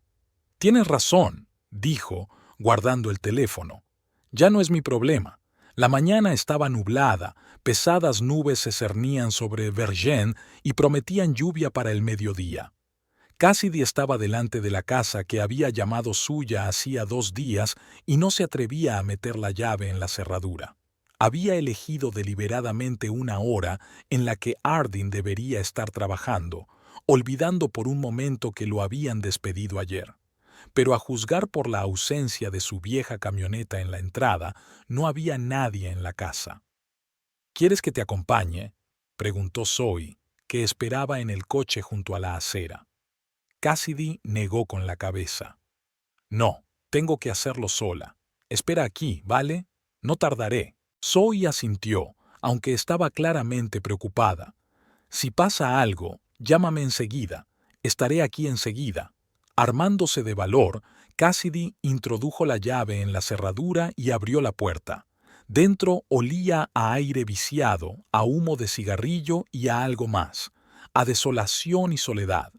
«Tienes razón», dijo, guardando el teléfono. «Ya no es mi problema». La mañana estaba nublada, pesadas nubes se cernían sobre Vergennes y prometían lluvia para el mediodía. Cassidy estaba delante de la casa que había llamado suya hacía 2 días y no se atrevía a meter la llave en la cerradura. Había elegido deliberadamente una hora en la que Ardyn debería estar trabajando, olvidando por un momento que lo habían despedido ayer. Pero a juzgar por la ausencia de su vieja camioneta en la entrada, no había nadie en la casa. «¿Quieres que te acompañe?», preguntó Zoe, que esperaba en el coche junto a la acera. Cassidy negó con la cabeza. «No, tengo que hacerlo sola. Espera aquí, ¿vale? No tardaré». Zoe asintió, aunque estaba claramente preocupada. «Si pasa algo, llámame enseguida. Estaré aquí enseguida». Armándose de valor, Cassidy introdujo la llave en la cerradura y abrió la puerta. Dentro olía a aire viciado, a humo de cigarrillo y a algo más, a desolación y soledad.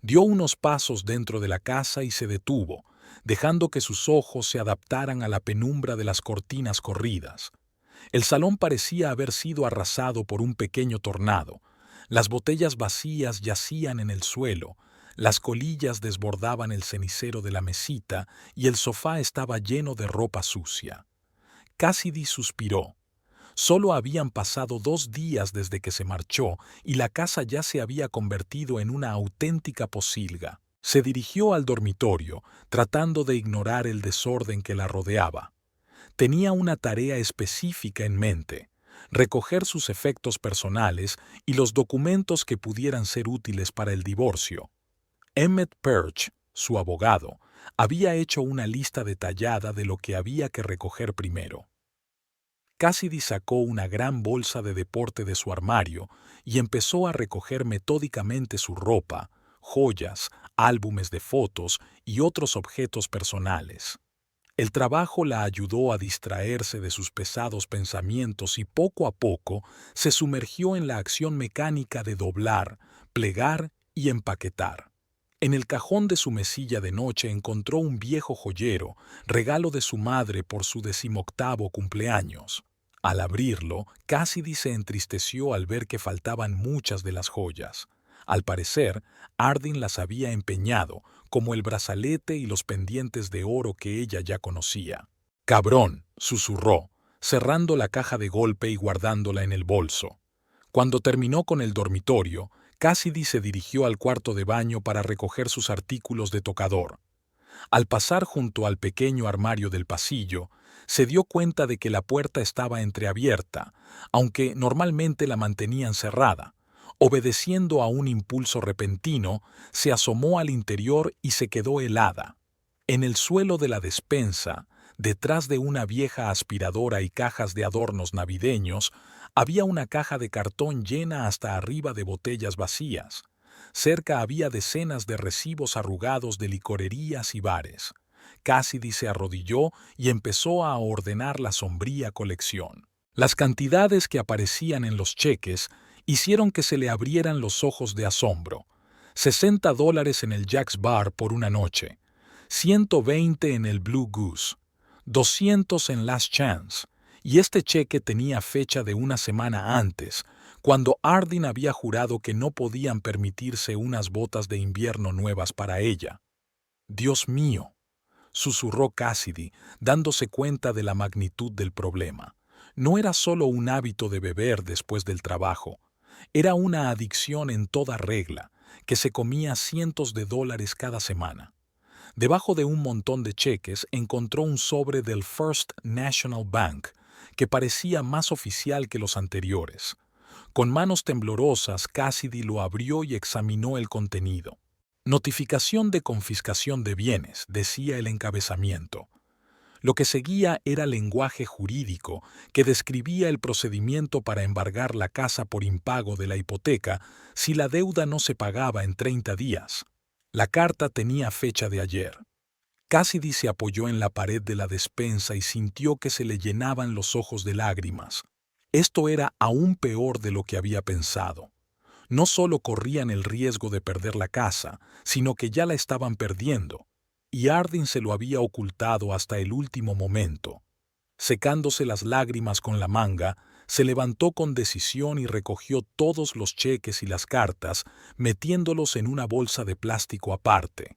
Dio unos pasos dentro de la casa y se detuvo, dejando que sus ojos se adaptaran a la penumbra de las cortinas corridas. El salón parecía haber sido arrasado por un pequeño tornado. Las botellas vacías yacían en el suelo, las colillas desbordaban el cenicero de la mesita y el sofá estaba lleno de ropa sucia. Cassidy suspiró. Solo habían pasado 2 días desde que se marchó y la casa ya se había convertido en una auténtica pocilga. Se dirigió al dormitorio, tratando de ignorar el desorden que la rodeaba. Tenía una tarea específica en mente: recoger sus efectos personales y los documentos que pudieran ser útiles para el divorcio. Emmett Perch, su abogado, había hecho una lista detallada de lo que había que recoger primero. Cassidy sacó una gran bolsa de deporte de su armario y empezó a recoger metódicamente su ropa, joyas, álbumes de fotos y otros objetos personales. El trabajo la ayudó a distraerse de sus pesados pensamientos y poco a poco se sumergió en la acción mecánica de doblar, plegar y empaquetar. En el cajón de su mesilla de noche encontró un viejo joyero, regalo de su madre por su 18º cumpleaños. Al abrirlo, Cassidy se entristeció al ver que faltaban muchas de las joyas. Al parecer, Ardyn las había empeñado, como el brazalete y los pendientes de oro que ella ya conocía. «Cabrón», susurró, cerrando la caja de golpe y guardándola en el bolso. Cuando terminó con el dormitorio, Cassidy se dirigió al cuarto de baño para recoger sus artículos de tocador. Al pasar junto al pequeño armario del pasillo, se dio cuenta de que la puerta estaba entreabierta, aunque normalmente la mantenían cerrada. Obedeciendo a un impulso repentino, se asomó al interior y se quedó helada. En el suelo de la despensa, detrás de una vieja aspiradora y cajas de adornos navideños, había una caja de cartón llena hasta arriba de botellas vacías. Cerca había decenas de recibos arrugados de licorerías y bares. Cassidy se arrodilló y empezó a ordenar la sombría colección. Las cantidades que aparecían en los cheques hicieron que se le abrieran los ojos de asombro. $60 en el Jack's Bar por una noche, 120 en el Blue Goose, 200 en Last Chance, y este cheque tenía fecha de una semana antes, cuando Ardyn había jurado que no podían permitirse unas botas de invierno nuevas para ella. «Dios mío», susurró Cassidy, dándose cuenta de la magnitud del problema. No era solo un hábito de beber después del trabajo, era una adicción en toda regla, que se comía cientos de dólares cada semana. Debajo de un montón de cheques encontró un sobre del First National Bank, que parecía más oficial que los anteriores. Con manos temblorosas, Cassidy lo abrió y examinó el contenido. «Notificación de confiscación de bienes», decía el encabezamiento. Lo que seguía era lenguaje jurídico que describía el procedimiento para embargar la casa por impago de la hipoteca si la deuda no se pagaba en 30 días. La carta tenía fecha de ayer. Cassidy se apoyó en la pared de la despensa y sintió que se le llenaban los ojos de lágrimas. Esto era aún peor de lo que había pensado. No solo corrían el riesgo de perder la casa, sino que ya la estaban perdiendo, y Ardyn se lo había ocultado hasta el último momento. Secándose las lágrimas con la manga, se levantó con decisión y recogió todos los cheques y las cartas, metiéndolos en una bolsa de plástico aparte.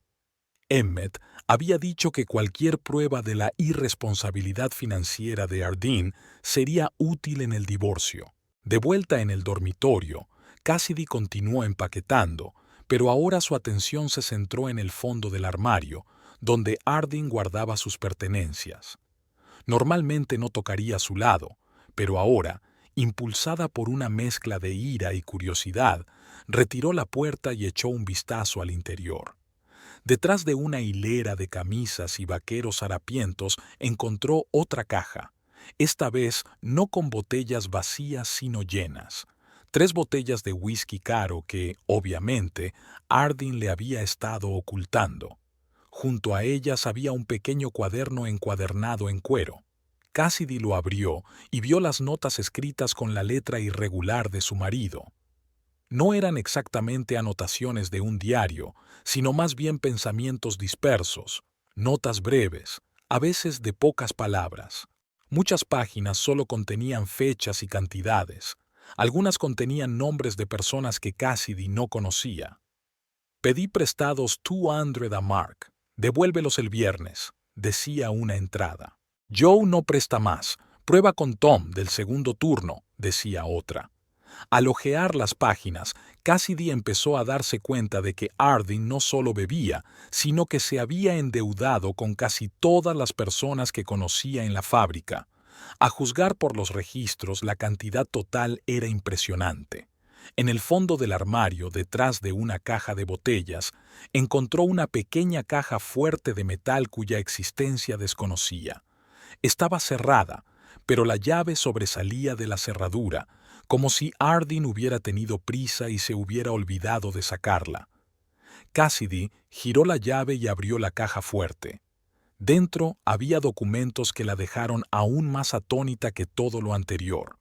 Emmett había dicho que cualquier prueba de la irresponsabilidad financiera de Ardyn sería útil en el divorcio. De vuelta en el dormitorio, Cassidy continuó empaquetando, pero ahora su atención se centró en el fondo del armario, donde Ardyn guardaba sus pertenencias. Normalmente no tocaría a su lado, pero ahora, impulsada por una mezcla de ira y curiosidad, retiró la puerta y echó un vistazo al interior. Detrás de una hilera de camisas y vaqueros harapientos encontró otra caja, esta vez no con botellas vacías sino llenas. 3 botellas de whisky caro que, obviamente, Ardyn le había estado ocultando. Junto a ellas había un pequeño cuaderno encuadernado en cuero. Cassidy lo abrió y vio las notas escritas con la letra irregular de su marido. No eran exactamente anotaciones de un diario, sino más bien pensamientos dispersos, notas breves, a veces de pocas palabras. Muchas páginas solo contenían fechas y cantidades. Algunas contenían nombres de personas que Cassidy no conocía. «Pedí prestados $200 a Mark. Devuélvelos el viernes», decía una entrada. «Joe no presta más. Prueba con Tom del segundo turno», decía otra. Al hojear las páginas, Cassidy empezó a darse cuenta de que Ardyn no solo bebía, sino que se había endeudado con casi todas las personas que conocía en la fábrica. A juzgar por los registros, la cantidad total era impresionante. En el fondo del armario, detrás de una caja de botellas, encontró una pequeña caja fuerte de metal cuya existencia desconocía. Estaba cerrada, pero la llave sobresalía de la cerradura, como si Ardyn hubiera tenido prisa y se hubiera olvidado de sacarla. Cassidy giró la llave y abrió la caja fuerte. Dentro había documentos que la dejaron aún más atónita que todo lo anterior.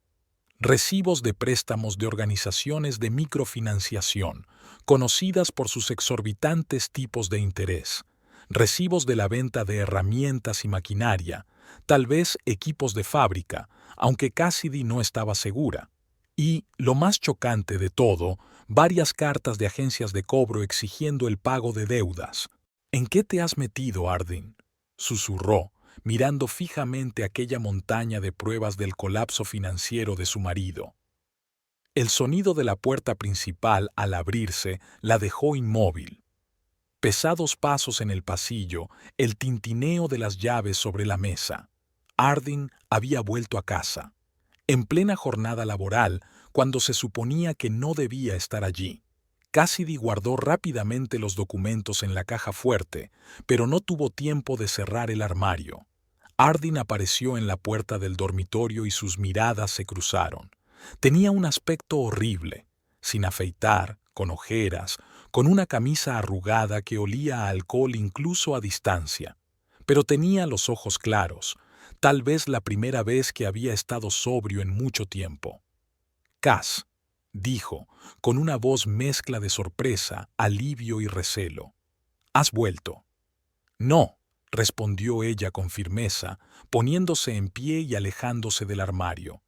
Recibos de préstamos de organizaciones de microfinanciación, conocidas por sus exorbitantes tipos de interés. Recibos de la venta de herramientas y maquinaria, tal vez equipos de fábrica, aunque Cassidy no estaba segura. Y, lo más chocante de todo, varias cartas de agencias de cobro exigiendo el pago de deudas. ¿En qué te has metido, Ardyn?, susurró, mirando fijamente aquella montaña de pruebas del colapso financiero de su marido. El sonido de la puerta principal al abrirse la dejó inmóvil. Pesados pasos en el pasillo, el tintineo de las llaves sobre la mesa. Ardyn había vuelto a casa, en plena jornada laboral, cuando se suponía que no debía estar allí. Cassidy guardó rápidamente los documentos en la caja fuerte, pero no tuvo tiempo de cerrar el armario. Ardyn apareció en la puerta del dormitorio y sus miradas se cruzaron. Tenía un aspecto horrible, sin afeitar, con ojeras, con una camisa arrugada que olía a alcohol incluso a distancia. Pero tenía los ojos claros, tal vez la primera vez que había estado sobrio en mucho tiempo. «Cass», dijo, con una voz mezcla de sorpresa, alivio y recelo. «¿Has vuelto?» «No», respondió ella con firmeza, poniéndose en pie y alejándose del armario.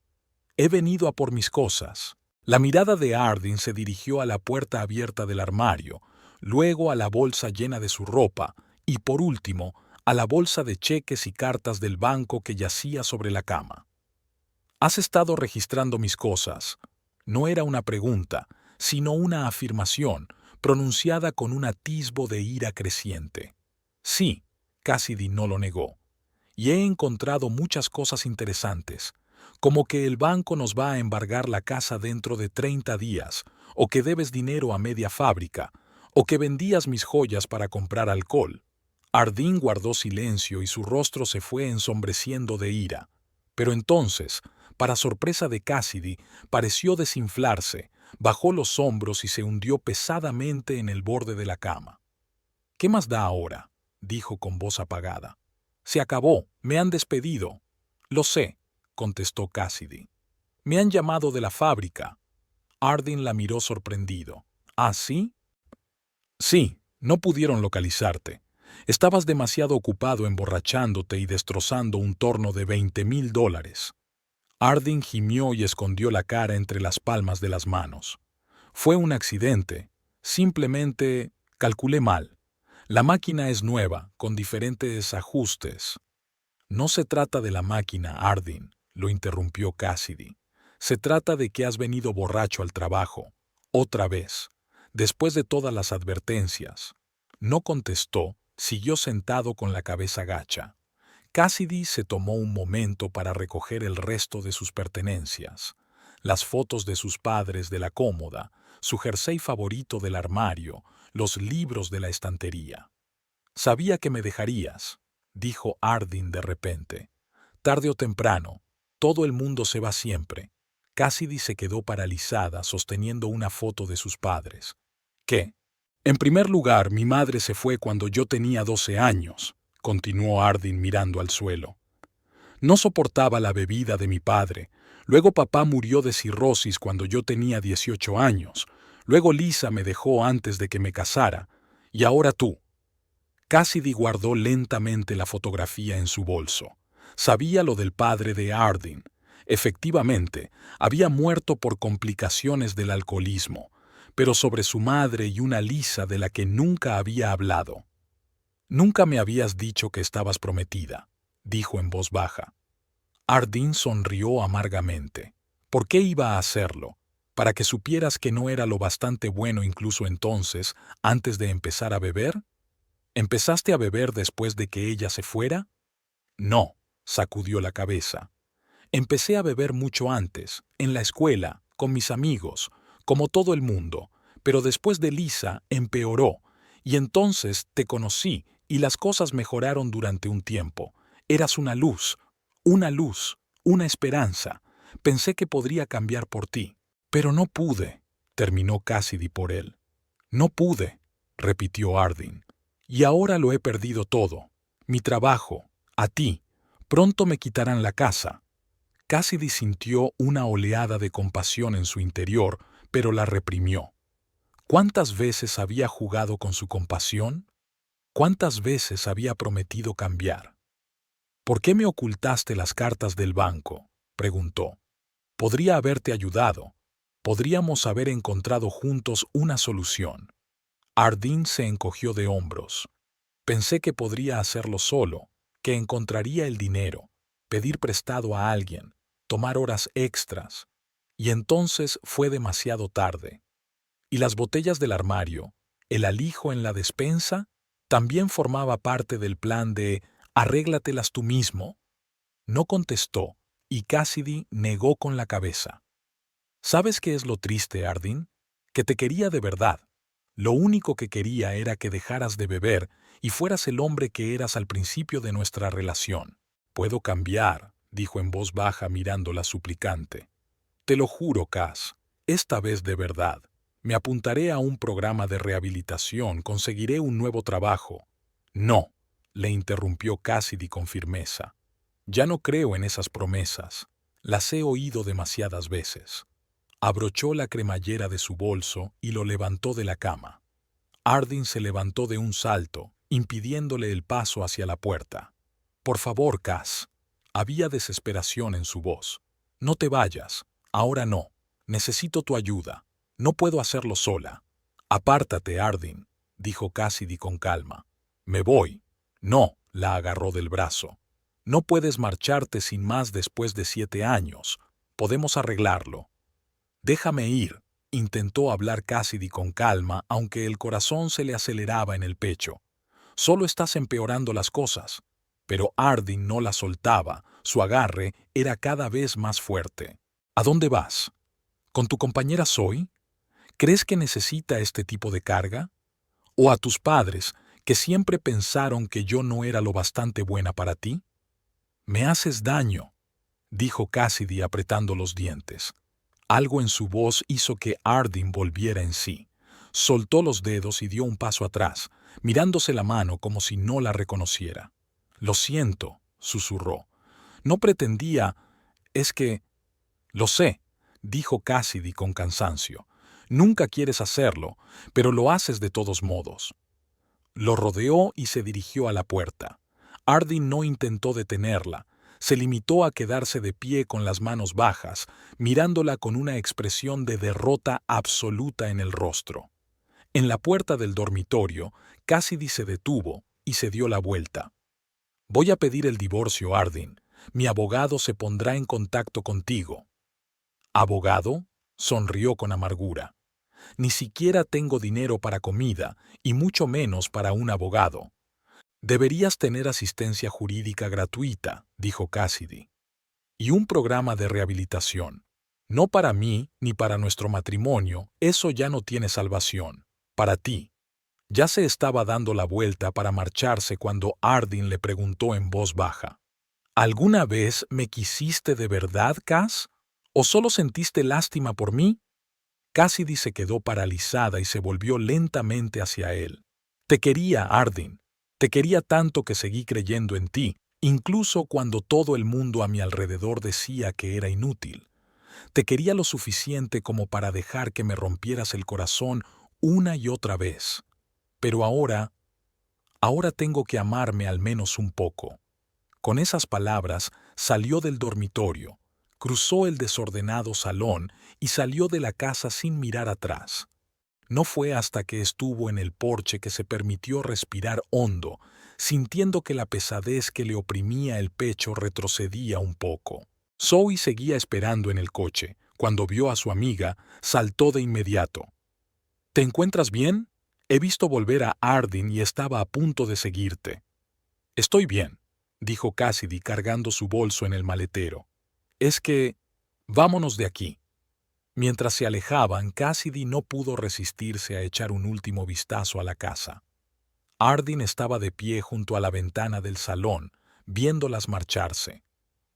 «He venido a por mis cosas». La mirada de Ardyn se dirigió a la puerta abierta del armario, luego a la bolsa llena de su ropa y, por último, a la bolsa de cheques y cartas del banco que yacía sobre la cama. «Has estado registrando mis cosas». No era una pregunta, sino una afirmación, pronunciada con un atisbo de ira creciente. «Sí», Cassidy no lo negó. «Y he encontrado muchas cosas interesantes, como que el banco nos va a embargar la casa dentro de 30 días, o que debes dinero a media fábrica, o que vendías mis joyas para comprar alcohol». Ardyn guardó silencio y su rostro se fue ensombreciendo de ira. Pero entonces, para sorpresa de Cassidy, pareció desinflarse, bajó los hombros y se hundió pesadamente en el borde de la cama. «¿Qué más da ahora?», dijo con voz apagada. «Se acabó, me han despedido». «Lo sé», contestó Cassidy. «Me han llamado de la fábrica». Ardyn la miró sorprendido. «¿Ah, sí?» «Sí, no pudieron localizarte. Estabas demasiado ocupado emborrachándote y destrozando un torno de $20,000. Ardyn gimió y escondió la cara entre las palmas de las manos. «Fue un accidente. Simplemente calculé mal. La máquina es nueva, con diferentes ajustes». «No se trata de la máquina, Ardyn», lo interrumpió Cassidy. «Se trata de que has venido borracho al trabajo. Otra vez. Después de todas las advertencias». No contestó, siguió sentado con la cabeza gacha. Cassidy se tomó un momento para recoger el resto de sus pertenencias. Las fotos de sus padres de la cómoda, su jersey favorito del armario, los libros de la estantería. «Sabía que me dejarías», dijo Ardyn de repente. «Tarde o temprano, todo el mundo se va siempre». Cassidy se quedó paralizada sosteniendo una foto de sus padres. «¿Qué?» «En primer lugar, mi madre se fue cuando yo tenía 12 años», continuó Ardyn mirando al suelo. «No soportaba la bebida de mi padre. Luego papá murió de cirrosis cuando yo tenía 18 años. Luego Lisa me dejó antes de que me casara. Y ahora tú». Cassidy guardó lentamente la fotografía en su bolso. Sabía lo del padre de Ardyn. Efectivamente, había muerto por complicaciones del alcoholismo, pero sobre su madre y una Lisa de la que nunca había hablado. «Nunca me habías dicho que estabas prometida», dijo en voz baja. Ardyn sonrió amargamente. ¿Por qué iba a hacerlo? ¿Para que supieras que no era lo bastante bueno incluso entonces, antes de empezar a beber? ¿Empezaste a beber después de que ella se fuera? No, sacudió la cabeza. Empecé a beber mucho antes, en la escuela, con mis amigos, como todo el mundo, pero después de Lisa empeoró, y entonces te conocí y las cosas mejoraron durante un tiempo. Eras una luz, una esperanza. Pensé que podría cambiar por ti, pero no pude, terminó Cassidy por él. No pude, repitió Harding. Y ahora lo he perdido todo. Mi trabajo, a ti. Pronto me quitarán la casa. Cassidy sintió una oleada de compasión en su interior, pero la reprimió. ¿Cuántas veces había jugado con su compasión? ¿Cuántas veces había prometido cambiar? ¿Por qué me ocultaste las cartas del banco?, preguntó. Podría haberte ayudado. Podríamos haber encontrado juntos una solución. Harding se encogió de hombros. Pensé que podría hacerlo solo, que encontraría el dinero, pedir prestado a alguien, tomar horas extras. Y entonces fue demasiado tarde. Y las botellas del armario, el alijo en la despensa, también formaba parte del plan de «arréglatelas tú mismo». No contestó, y Cassidy negó con la cabeza. ¿Sabes qué es lo triste, Harding? Que te quería de verdad. Lo único que quería era que dejaras de beber y fueras el hombre que eras al principio de nuestra relación. Puedo cambiar, dijo en voz baja mirándola suplicante. Te lo juro, Cass, esta vez de verdad. Me apuntaré a un programa de rehabilitación, conseguiré un nuevo trabajo. No, le interrumpió Cassidy con firmeza. Ya no creo en esas promesas. Las he oído demasiadas veces. Abrochó la cremallera de su bolso y lo levantó de la cama. Harding se levantó de un salto, impidiéndole el paso hacia la puerta. Por favor, Cass. Había desesperación en su voz. No te vayas. Ahora no. Necesito tu ayuda. No puedo hacerlo sola. Apártate, Harding, dijo Cassidy con calma. Me voy. No, la agarró del brazo. No puedes marcharte sin más después de 7 años. Podemos arreglarlo. Déjame ir, intentó hablar Cassidy con calma, aunque el corazón se le aceleraba en el pecho. Solo estás empeorando las cosas. Pero Harding no la soltaba, su agarre era cada vez más fuerte. ¿A dónde vas? ¿Con tu compañera Zoe? ¿Crees que necesita este tipo de carga? ¿O a tus padres, que siempre pensaron que yo no era lo bastante buena para ti? Me haces daño, dijo Cassidy apretando los dientes. Algo en su voz hizo que Harding volviera en sí. Soltó los dedos y dio un paso atrás, mirándose la mano como si no la reconociera. Lo siento, susurró. No pretendía... Es que... Lo sé, dijo Cassidy con cansancio. Nunca quieres hacerlo, pero lo haces de todos modos. Lo rodeó y se dirigió a la puerta. Harding no intentó detenerla. Se limitó a quedarse de pie con las manos bajas, mirándola con una expresión de derrota absoluta en el rostro. En la puerta del dormitorio, Cassidy se detuvo y se dio la vuelta. Voy a pedir el divorcio, Harding. Mi abogado se pondrá en contacto contigo. ¿Abogado? Sonrió con amargura. Ni siquiera tengo dinero para comida, y mucho menos para un abogado. Deberías tener asistencia jurídica gratuita, dijo Cassidy. Y un programa de rehabilitación. No para mí ni para nuestro matrimonio, eso ya no tiene salvación. Para ti. Ya se estaba dando la vuelta para marcharse cuando Harding le preguntó en voz baja. ¿Alguna vez me quisiste de verdad, Cass? ¿O solo sentiste lástima por mí? Cassidy se quedó paralizada y se volvió lentamente hacia él. Te quería, Harding. Te quería tanto que seguí creyendo en ti, incluso cuando todo el mundo a mi alrededor decía que era inútil. Te quería lo suficiente como para dejar que me rompieras el corazón una y otra vez. Pero ahora tengo que amarme al menos un poco. Con esas palabras salió del dormitorio, cruzó el desordenado salón y salió de la casa sin mirar atrás. No fue hasta que estuvo en el porche que se permitió respirar hondo, sintiendo que la pesadez que le oprimía el pecho retrocedía un poco. Zoe seguía esperando en el coche, Cuando vio a su amiga, saltó de inmediato. ¿Te encuentras bien? He visto volver a Ardyn y estaba a punto de seguirte. Estoy bien, dijo Cassidy cargando su bolso en el maletero. Es que... vámonos de aquí. Mientras se alejaban, Cassidy no pudo resistirse a echar un último vistazo a la casa. Ardyn estaba de pie junto a la ventana del salón, viéndolas marcharse.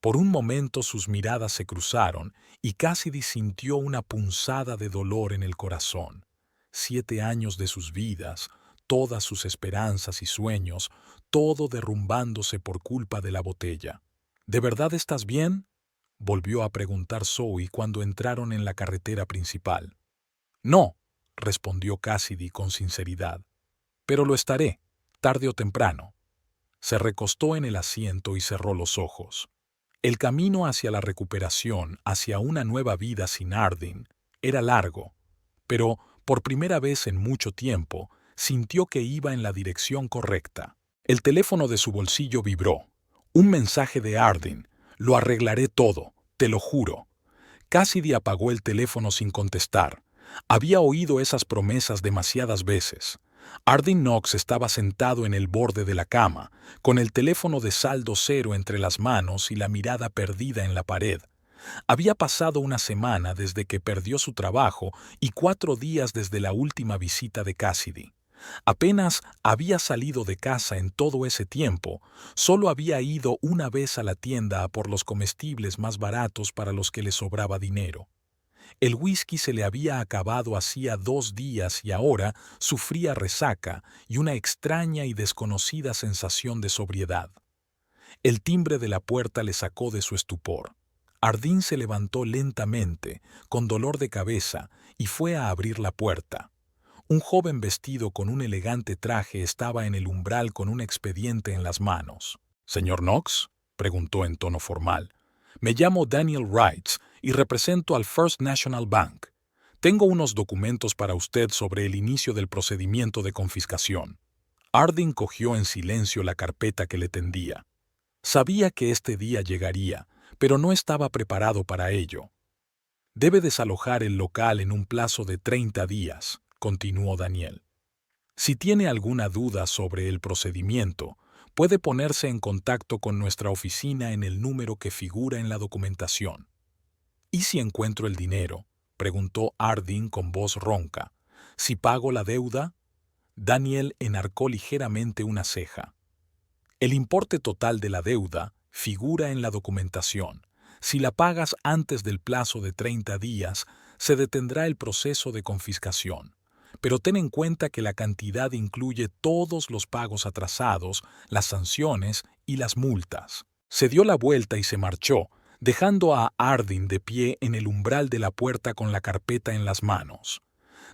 Por un momento sus miradas se cruzaron y Cassidy sintió una punzada de dolor en el corazón. 7 años de sus vidas, todas sus esperanzas y sueños, todo derrumbándose por culpa de la botella. ¿De verdad estás bien?, volvió a preguntar Zoe cuando entraron en la carretera principal. No, respondió Cassidy con sinceridad. Pero lo estaré, tarde o temprano. Se recostó en el asiento y cerró los ojos. El camino hacia la recuperación, hacia una nueva vida sin Ardyn, era largo, pero por primera vez en mucho tiempo sintió que iba en la dirección correcta. El teléfono de su bolsillo vibró. Un mensaje de Ardyn. Lo arreglaré todo, te lo juro. Cassidy apagó el teléfono sin contestar. Había oído esas promesas demasiadas veces. Ardyn Knox estaba sentado en el borde de la cama, con el teléfono de saldo cero entre las manos y la mirada perdida en la pared. Había pasado una semana desde que perdió su trabajo y 4 días desde la última visita de Cassidy. Apenas había salido de casa en todo ese tiempo, solo había ido una vez a la tienda a por los comestibles más baratos para los que le sobraba dinero. El whisky se le había acabado hacía 2 días y ahora sufría resaca y una extraña y desconocida sensación de sobriedad. El timbre de la puerta le sacó de su estupor. Ardyn se levantó lentamente, con dolor de cabeza, y fue a abrir la puerta. Un joven vestido con un elegante traje estaba en el umbral con un expediente en las manos. «¿Señor Knox?», preguntó en tono formal. «Me llamo Daniel Wright y represento al First National Bank. Tengo unos documentos para usted sobre el inicio del procedimiento de confiscación». Ardyn cogió en silencio la carpeta que le tendía. Sabía que este día llegaría, pero no estaba preparado para ello. «Debe desalojar el local en un plazo de 30 días», continuó Daniel. «Si tiene alguna duda sobre el procedimiento, puede ponerse en contacto con nuestra oficina en el número que figura en la documentación». «¿Y si encuentro el dinero?», preguntó Ardyn con voz ronca. «¿Si pago la deuda?». Daniel enarcó ligeramente una ceja. «El importe total de la deuda figura en la documentación. Si la pagas antes del plazo de 30 días, se detendrá el proceso de confiscación. Pero ten en cuenta que la cantidad incluye todos los pagos atrasados, las sanciones y las multas». Se dio la vuelta y se marchó, dejando a Ardyn de pie en el umbral de la puerta con la carpeta en las manos.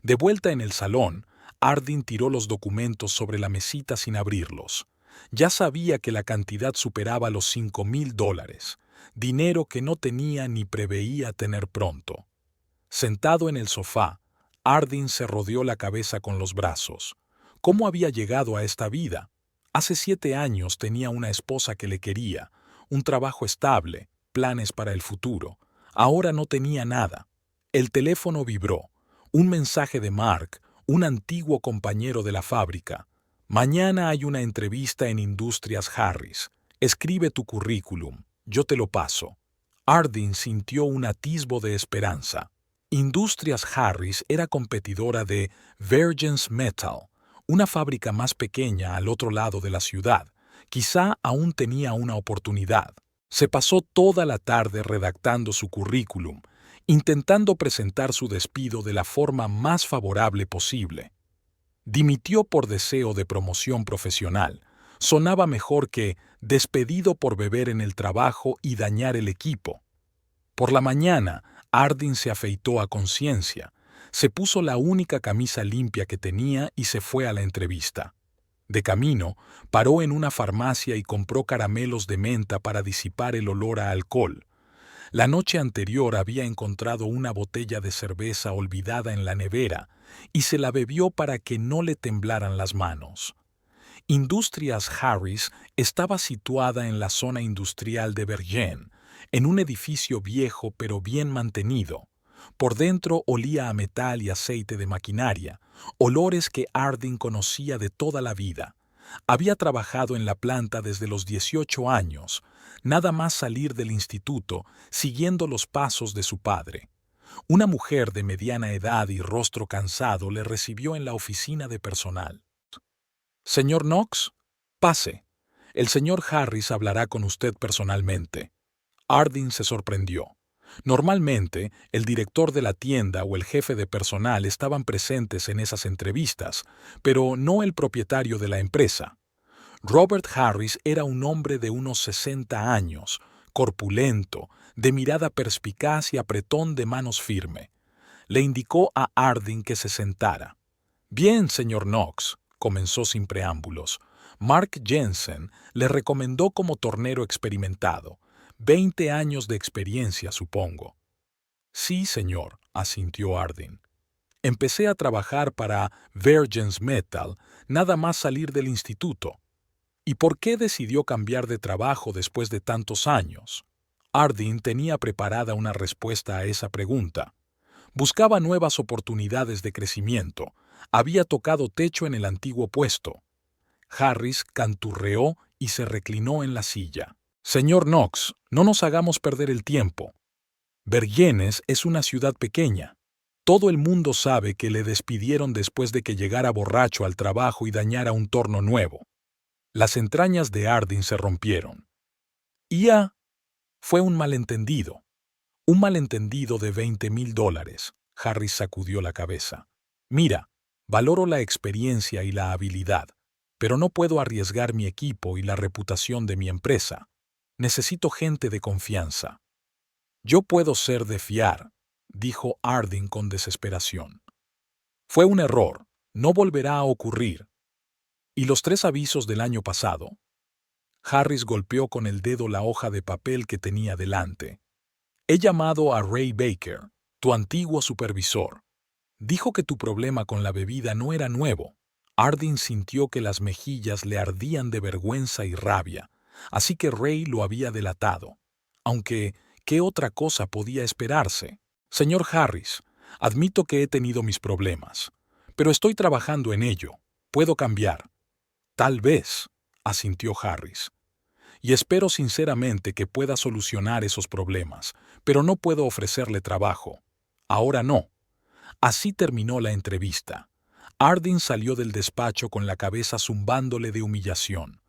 De vuelta en el salón, Ardyn tiró los documentos sobre la mesita sin abrirlos. Ya sabía que la cantidad superaba los $5,000, dinero que no tenía ni preveía tener pronto. Sentado en el sofá, Ardyn se rodeó la cabeza con los brazos. ¿Cómo había llegado a esta vida? Hace 7 años tenía una esposa que le quería, un trabajo estable, planes para el futuro. Ahora no tenía nada. El teléfono vibró. Un mensaje de Mark, un antiguo compañero de la fábrica. «Mañana hay una entrevista en Industrias Harris. Escribe tu currículum. Yo te lo paso». Ardyn sintió un atisbo de esperanza. Industrias Harris era competidora de Vergence Metal, una fábrica más pequeña al otro lado de la ciudad. Quizá aún tenía una oportunidad. Se pasó toda la tarde redactando su currículum, intentando presentar su despido de la forma más favorable posible. Dimitió por deseo de promoción profesional. Sonaba mejor que despedido por beber en el trabajo y dañar el equipo. Por la mañana, Ardyn se afeitó a conciencia, se puso la única camisa limpia que tenía y se fue a la entrevista. De camino, paró en una farmacia y compró caramelos de menta para disipar el olor a alcohol. La noche anterior había encontrado una botella de cerveza olvidada en la nevera y se la bebió para que no le temblaran las manos. Industrias Harris estaba situada en la zona industrial de Bergen, en un edificio viejo pero bien mantenido. Por dentro olía a metal y aceite de maquinaria, olores que Harding conocía de toda la vida. Había trabajado en la planta desde los 18 años, nada más salir del instituto, siguiendo los pasos de su padre. Una mujer de mediana edad y rostro cansado le recibió en la oficina de personal. «Señor Knox, pase. El señor Harris hablará con usted personalmente». Harding se sorprendió. Normalmente, el director de la tienda o el jefe de personal estaban presentes en esas entrevistas, pero no el propietario de la empresa. Robert Harris era un hombre de unos 60 años, corpulento, de mirada perspicaz y apretón de manos firme. Le indicó a Harding que se sentara. «Bien, señor Knox», comenzó sin preámbulos. «Mark Jensen le recomendó como tornero experimentado. 20 años de experiencia, supongo». «Sí, señor», asintió Harding. «Empecé a trabajar para Virgins Metal nada más salir del instituto». «¿Y por qué decidió cambiar de trabajo después de tantos años?» Harding tenía preparada una respuesta a esa pregunta. Buscaba nuevas oportunidades de crecimiento. Había tocado techo en el antiguo puesto. Harris canturreó y se reclinó en la silla. «Señor Knox, no nos hagamos perder el tiempo. Vergennes es una ciudad pequeña. Todo el mundo sabe que le despidieron después de que llegara borracho al trabajo y dañara un torno nuevo». Las entrañas de Harding se rompieron. Fue un malentendido. Un malentendido de $20,000. Harris sacudió la cabeza. «Mira, valoro la experiencia y la habilidad, pero no puedo arriesgar mi equipo y la reputación de mi empresa. Necesito gente de confianza». «Yo puedo ser de fiar», dijo Harding con desesperación. «Fue un error. No volverá a ocurrir». «¿Y los 3 avisos del año pasado?» Harris golpeó con el dedo la hoja de papel que tenía delante. «He llamado a Ray Baker, tu antiguo supervisor. Dijo que tu problema con la bebida no era nuevo». Harding sintió que las mejillas le ardían de vergüenza y rabia, así que Ray lo había delatado. Aunque, ¿qué otra cosa podía esperarse? «Señor Harris, admito que he tenido mis problemas, pero estoy trabajando en ello. Puedo cambiar». «Tal vez», asintió Harris. «Y espero sinceramente que pueda solucionar esos problemas, pero no puedo ofrecerle trabajo. Ahora no». Así terminó la entrevista. Harding salió del despacho con la cabeza zumbándole de humillación.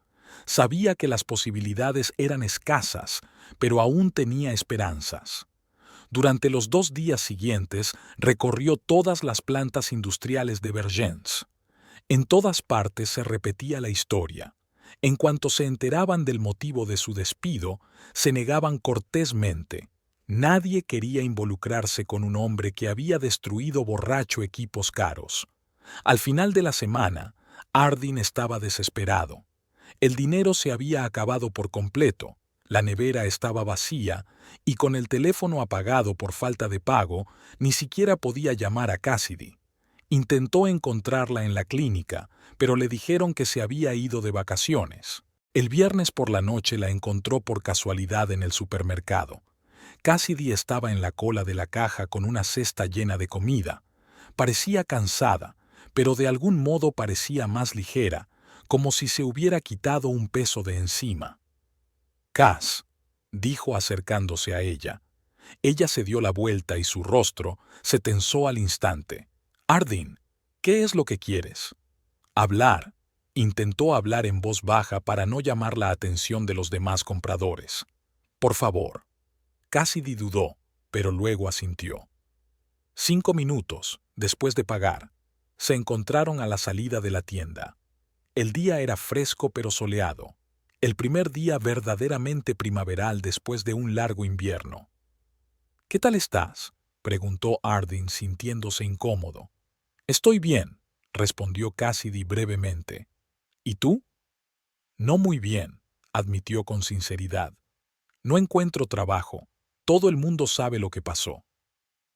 Sabía que las posibilidades eran escasas, pero aún tenía esperanzas. Durante los 2 días siguientes recorrió todas las plantas industriales de Vergennes. En todas partes se repetía la historia. En cuanto se enteraban del motivo de su despido, se negaban cortésmente. Nadie quería involucrarse con un hombre que había destruido borracho equipos caros. Al final de la semana, Harding estaba desesperado. El dinero se había acabado por completo, la nevera estaba vacía y con el teléfono apagado por falta de pago, ni siquiera podía llamar a Cassidy. Intentó encontrarla en la clínica, pero le dijeron que se había ido de vacaciones. El viernes por la noche la encontró por casualidad en el supermercado. Cassidy estaba en la cola de la caja con una cesta llena de comida. Parecía cansada, pero de algún modo parecía más ligera, como si se hubiera quitado un peso de encima. «Cass», dijo acercándose a ella. Ella se dio la vuelta y su rostro se tensó al instante. «Harding, ¿qué es lo que quieres?» «Hablar». Intentó hablar en voz baja para no llamar la atención de los demás compradores. «Por favor». Cassidy dudó, pero luego asintió. 5 minutos, después de pagar, se encontraron a la salida de la tienda. El día era fresco pero soleado. El primer día verdaderamente primaveral después de un largo invierno. «¿Qué tal estás?», preguntó Harding sintiéndose incómodo. «Estoy bien», respondió Cassidy brevemente. «¿Y tú?» «No muy bien», admitió con sinceridad. «No encuentro trabajo. Todo el mundo sabe lo que pasó».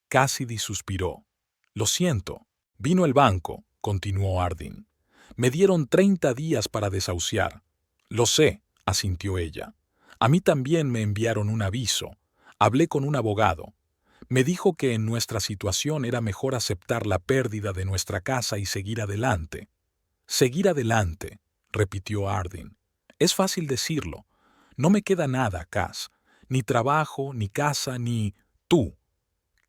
Cassidy suspiró. «Lo siento. Vino el banco», continuó Harding. «Me dieron 30 días para desahuciar». «Lo sé», asintió ella. «A mí también me enviaron un aviso. Hablé con un abogado. Me dijo que en nuestra situación era mejor aceptar la pérdida de nuestra casa y seguir adelante. Seguir adelante, repitió Ardyn. Es fácil decirlo. No me queda nada, Cass. Ni trabajo, ni casa, ni tú.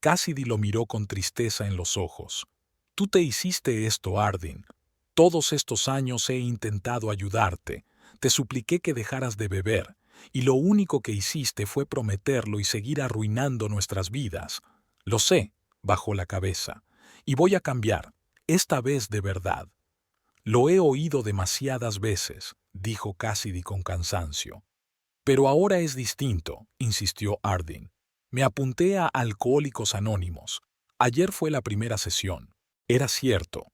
Cassidy lo miró con tristeza en los ojos. Tú te hiciste esto, Ardyn. Todos estos años he intentado ayudarte. Te supliqué que dejaras de beber, y lo único que hiciste fue prometerlo y seguir arruinando nuestras vidas. Lo sé, bajó la cabeza, y voy a cambiar, esta vez de verdad. Lo he oído demasiadas veces, dijo Cassidy con cansancio. Pero ahora es distinto, insistió Ardyn. Me apunté a Alcohólicos Anónimos. Ayer fue la primera sesión. Era cierto.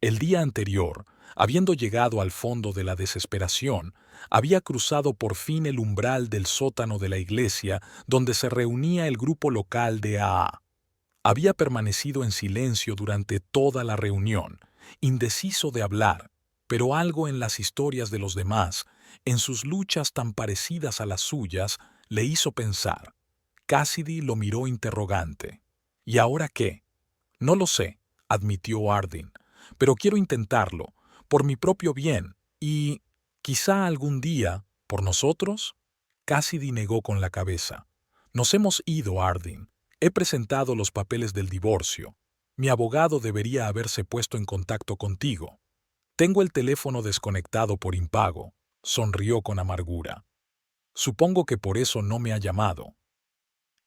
El día anterior, habiendo llegado al fondo de la desesperación, había cruzado por fin el umbral del sótano de la iglesia donde se reunía el grupo local de AA. Había permanecido en silencio durante toda la reunión, indeciso de hablar, pero algo en las historias de los demás, en sus luchas tan parecidas a las suyas, le hizo pensar. Cassidy lo miró interrogante. ¿Y ahora qué? No lo sé, admitió Ardyn, pero quiero intentarlo, por mi propio bien, y quizá algún día, por nosotros. Cassidy negó con la cabeza. Nos hemos ido, Ardyn. He presentado los papeles del divorcio. Mi abogado debería haberse puesto en contacto contigo. Tengo el teléfono desconectado por impago, sonrió con amargura. Supongo que por eso no me ha llamado.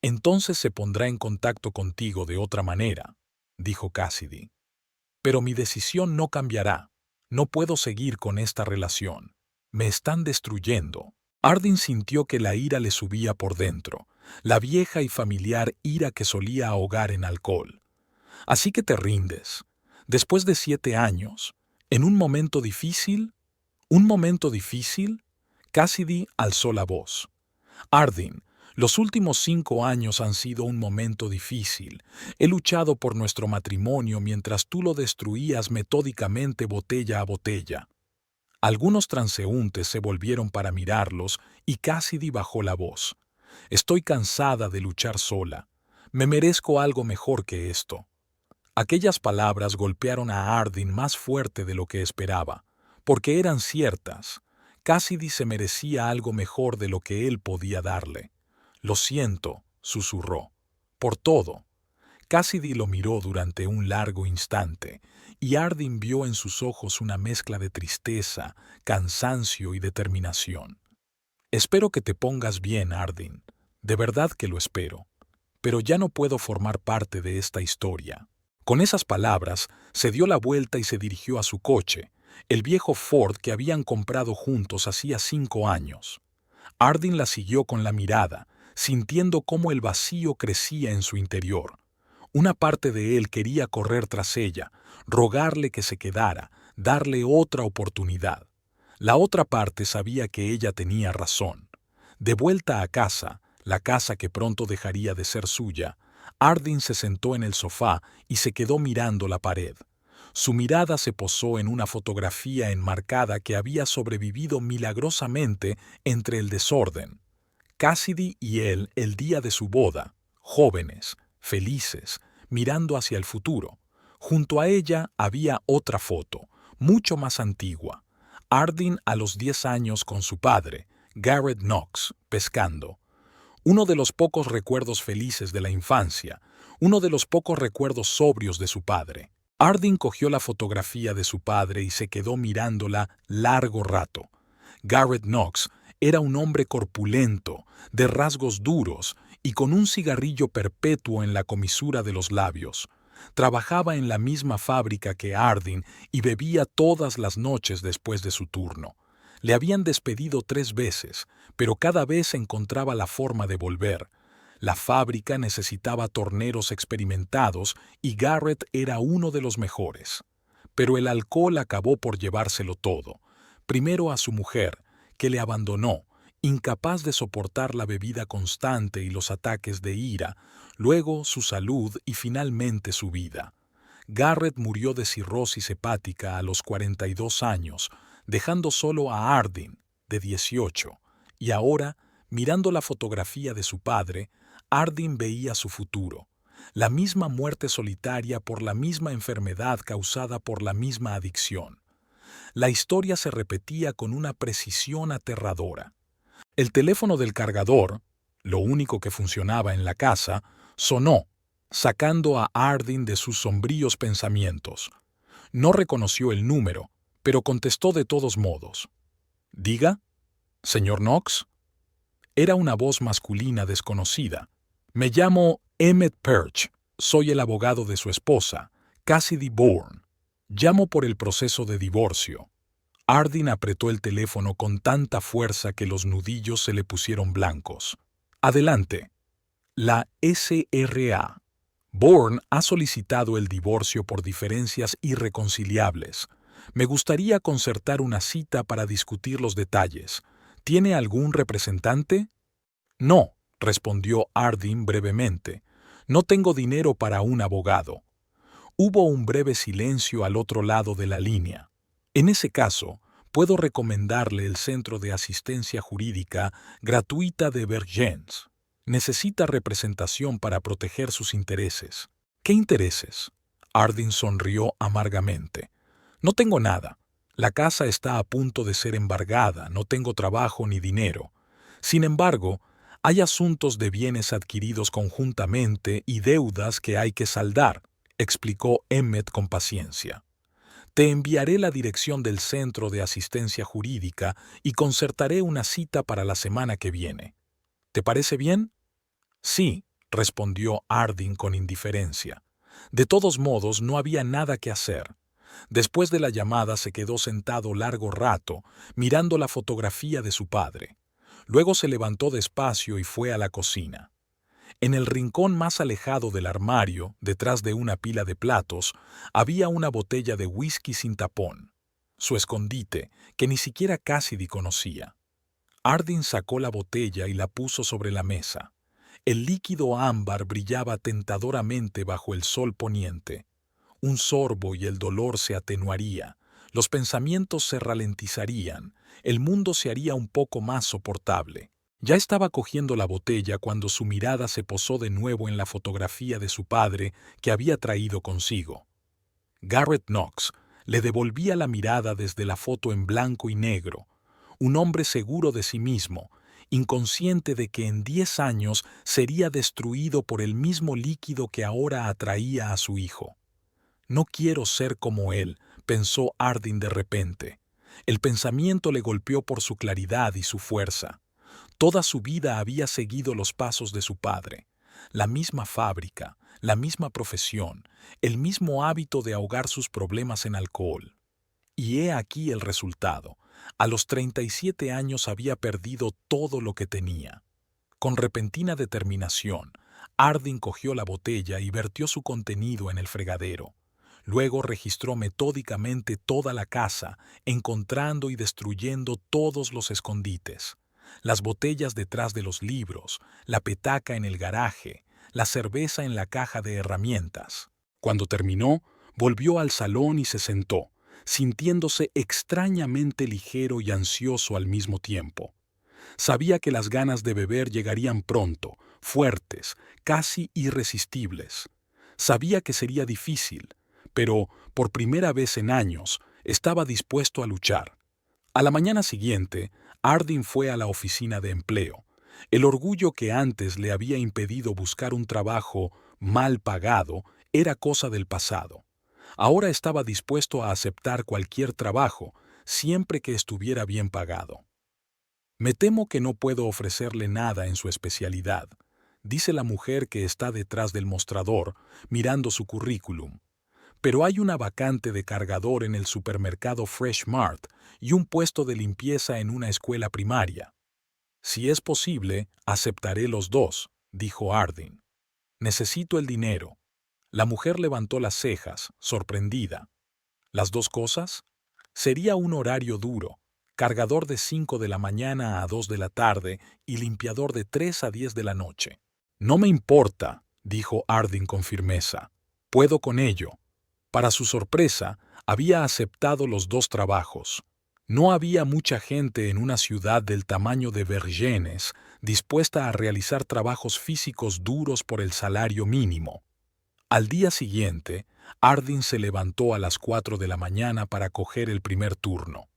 Entonces se pondrá en contacto contigo de otra manera, dijo Cassidy. Pero mi decisión no cambiará. No puedo seguir con esta relación. Me están destruyendo. Ardyn sintió que la ira le subía por dentro, la vieja y familiar ira que solía ahogar en alcohol. Así que te rindes. Después de 7 años, en un momento difícil, Cassidy alzó la voz. Ardyn, los últimos 5 años han sido un momento difícil. He luchado por nuestro matrimonio mientras tú lo destruías metódicamente botella a botella. Algunos transeúntes se volvieron para mirarlos y Cassidy bajó la voz. Estoy cansada de luchar sola. Me merezco algo mejor que esto. Aquellas palabras golpearon a Ardyn más fuerte de lo que esperaba, porque eran ciertas. Cassidy se merecía algo mejor de lo que él podía darle. Lo siento, susurró. Por todo. Cassidy lo miró durante un largo instante, y Ardyn vio en sus ojos una mezcla de tristeza, cansancio y determinación. Espero que te pongas bien, Ardyn. De verdad que lo espero. Pero ya no puedo formar parte de esta historia. Con esas palabras, se dio la vuelta y se dirigió a su coche, el viejo Ford que habían comprado juntos hacía 5 años. Ardyn la siguió con la mirada, sintiendo cómo el vacío crecía en su interior. Una parte de él quería correr tras ella, rogarle que se quedara, darle otra oportunidad. La otra parte sabía que ella tenía razón. De vuelta a casa, la casa que pronto dejaría de ser suya, Ardyn se sentó en el sofá y se quedó mirando la pared. Su mirada se posó en una fotografía enmarcada que había sobrevivido milagrosamente entre el desorden. Cassidy y él el día de su boda, jóvenes, felices, mirando hacia el futuro. Junto a ella había otra foto, mucho más antigua. Ardyn a los 10 años con su padre, Garrett Knox, pescando. Uno de los pocos recuerdos felices de la infancia, uno de los pocos recuerdos sobrios de su padre. Ardyn cogió la fotografía de su padre y se quedó mirándola largo rato. Garrett Knox era un hombre corpulento, de rasgos duros y con un cigarrillo perpetuo en la comisura de los labios. Trabajaba en la misma fábrica que Ardyn y bebía todas las noches después de su turno. Le habían despedido 3 veces, pero cada vez encontraba la forma de volver. La fábrica necesitaba torneros experimentados y Garrett era uno de los mejores. Pero el alcohol acabó por llevárselo todo. Primero a su mujer, que le abandonó, incapaz de soportar la bebida constante y los ataques de ira, luego su salud y finalmente su vida. Garrett murió de cirrosis hepática a los 42 años, dejando solo a Ardyn, de 18, y ahora, mirando la fotografía de su padre, Ardyn veía su futuro. La misma muerte solitaria por la misma enfermedad causada por la misma adicción. La historia se repetía con una precisión aterradora. El teléfono del cargador, lo único que funcionaba en la casa, sonó, sacando a Harding de sus sombríos pensamientos. No reconoció el número, pero contestó de todos modos. «Diga, señor Knox». Era una voz masculina desconocida. «Me llamo Emmett Perch. Soy el abogado de su esposa, Cassidy Bourne. Llamo por el proceso de divorcio». Harding apretó el teléfono con tanta fuerza que los nudillos se le pusieron blancos. «Adelante». «La SRA. Bourne ha solicitado el divorcio por diferencias irreconciliables. Me gustaría concertar una cita para discutir los detalles. ¿Tiene algún representante?» «No», respondió Harding brevemente. «No tengo dinero para un abogado». Hubo un breve silencio al otro lado de la línea. «En ese caso, puedo recomendarle el Centro de Asistencia Jurídica Gratuita de Vergennes. Necesita representación para proteger sus intereses». «¿Qué intereses?». Harding sonrió amargamente. «No tengo nada. La casa está a punto de ser embargada, no tengo trabajo ni dinero. Sin embargo, hay asuntos de bienes adquiridos conjuntamente y deudas que hay que saldar», explicó Emmett con paciencia. «Te enviaré la dirección del Centro de Asistencia Jurídica y concertaré una cita para la semana que viene. ¿Te parece bien?». «Sí», respondió Harding con indiferencia. De todos modos, no había nada que hacer. Después de la llamada se quedó sentado largo rato, mirando la fotografía de su padre. Luego se levantó despacio y fue a la cocina. En el rincón más alejado del armario, detrás de una pila de platos, había una botella de whisky sin tapón. Su escondite, que ni siquiera Cassidy conocía. Harding sacó la botella y la puso sobre la mesa. El líquido ámbar brillaba tentadoramente bajo el sol poniente. Un sorbo y el dolor se atenuaría, los pensamientos se ralentizarían, el mundo se haría un poco más soportable. Ya estaba cogiendo la botella cuando su mirada se posó de nuevo en la fotografía de su padre que había traído consigo. Garrett Knox le devolvía la mirada desde la foto en blanco y negro, un hombre seguro de sí mismo, inconsciente de que en 10 años sería destruido por el mismo líquido que ahora atraía a su hijo. «No quiero ser como él», pensó Harding de repente. El pensamiento le golpeó por su claridad y su fuerza. Toda su vida había seguido los pasos de su padre. La misma fábrica, la misma profesión, el mismo hábito de ahogar sus problemas en alcohol. Y he aquí el resultado. A los 37 años había perdido todo lo que tenía. Con repentina determinación, Harding cogió la botella y vertió su contenido en el fregadero. Luego registró metódicamente toda la casa, encontrando y destruyendo todos los escondites. Las botellas detrás de los libros, la petaca en el garaje, la cerveza en la caja de herramientas. Cuando terminó, volvió al salón y se sentó, sintiéndose extrañamente ligero y ansioso al mismo tiempo. Sabía que las ganas de beber llegarían pronto, fuertes, casi irresistibles. Sabía que sería difícil, pero, por primera vez en años, estaba dispuesto a luchar. A la mañana siguiente, Harding fue a la oficina de empleo. El orgullo que antes le había impedido buscar un trabajo mal pagado era cosa del pasado. Ahora estaba dispuesto a aceptar cualquier trabajo, siempre que estuviera bien pagado. «Me temo que no puedo ofrecerle nada en su especialidad», dice la mujer que está detrás del mostrador, mirando su currículum. «Pero hay una vacante de cargador en el supermercado Fresh Mart y un puesto de limpieza en una escuela primaria. Si es posible, aceptaré los dos», dijo Harding. «Necesito el dinero». La mujer levantó las cejas, sorprendida. ¿Las dos cosas? Sería un horario duro, cargador de 5 de la mañana a 2 de la tarde y limpiador de 3 a 10 de la noche. «No me importa», dijo Harding con firmeza. «Puedo con ello». Para su sorpresa, había aceptado los dos trabajos. No había mucha gente en una ciudad del tamaño de Vergennes dispuesta a realizar trabajos físicos duros por el salario mínimo. Al día siguiente, Ardin se levantó a las 4 de la mañana para coger el primer turno.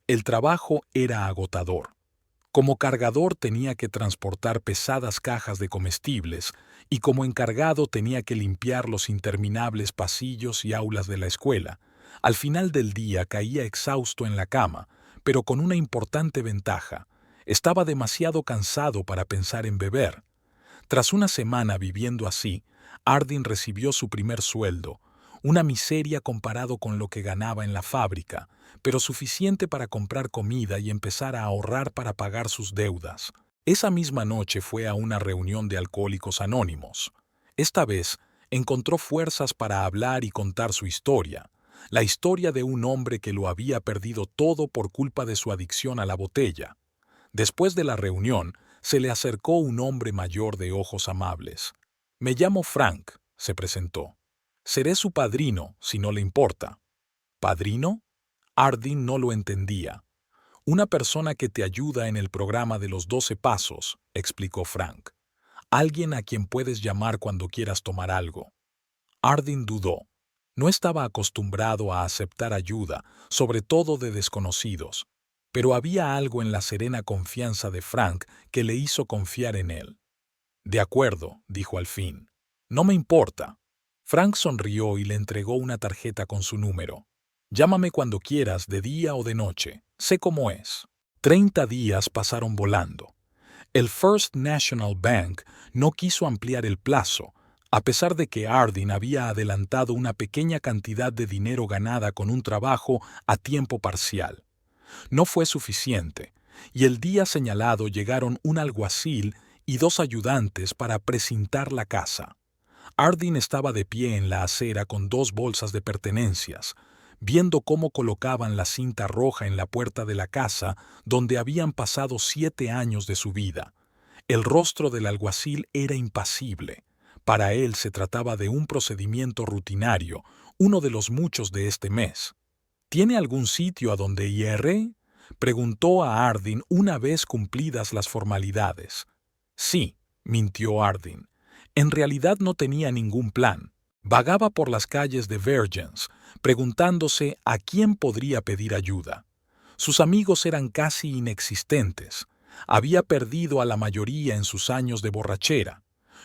El trabajo era agotador. Como cargador tenía que transportar pesadas cajas de comestibles y como encargado tenía que limpiar los interminables pasillos y aulas de la escuela. Al final del día caía exhausto en la cama, pero con una importante ventaja. Estaba demasiado cansado para pensar en beber. Tras una semana viviendo así, Ardin recibió su primer sueldo, una miseria comparado con lo que ganaba en la fábrica, pero suficiente para comprar comida y empezar a ahorrar para pagar sus deudas. Esa misma noche fue a una reunión de Alcohólicos Anónimos. Esta vez encontró fuerzas para hablar y contar su historia, la historia de un hombre que lo había perdido todo por culpa de su adicción a la botella. Después de la reunión, se le acercó un hombre mayor de ojos amables. «Me llamo Frank», se presentó. «Seré su padrino, si no le importa». «¿Padrino?». Ardin no lo entendía. «Una persona que te ayuda en el programa de los 12 pasos», explicó Frank. «Alguien a quien puedes llamar cuando quieras tomar algo». Ardin dudó. No estaba acostumbrado a aceptar ayuda, sobre todo de desconocidos, pero había algo en la serena confianza de Frank que le hizo confiar en él. «De acuerdo», dijo al fin. «No me importa». Frank sonrió y le entregó una tarjeta con su número. «Llámame cuando quieras, de día o de noche. Sé cómo es». 30 días pasaron volando. El First National Bank no quiso ampliar el plazo, a pesar de que Ardin había adelantado una pequeña cantidad de dinero ganada con un trabajo a tiempo parcial. No fue suficiente, y el día señalado llegaron un alguacil y 2 ayudantes para precintar la casa. Ardin estaba de pie en la acera con 2 bolsas de pertenencias, viendo cómo colocaban la cinta roja en la puerta de la casa donde habían pasado 7 años de su vida. El rostro del alguacil era impasible. Para él se trataba de un procedimiento rutinario, uno de los muchos de este mes. «¿Tiene algún sitio a donde ir?», preguntó a Ardin una vez cumplidas las formalidades. «Sí», mintió Ardin. En realidad no tenía ningún plan. Vagaba por las calles de Vergennes, preguntándose a quién podría pedir ayuda. Sus amigos eran casi inexistentes. Había perdido a la mayoría en sus años de borrachera.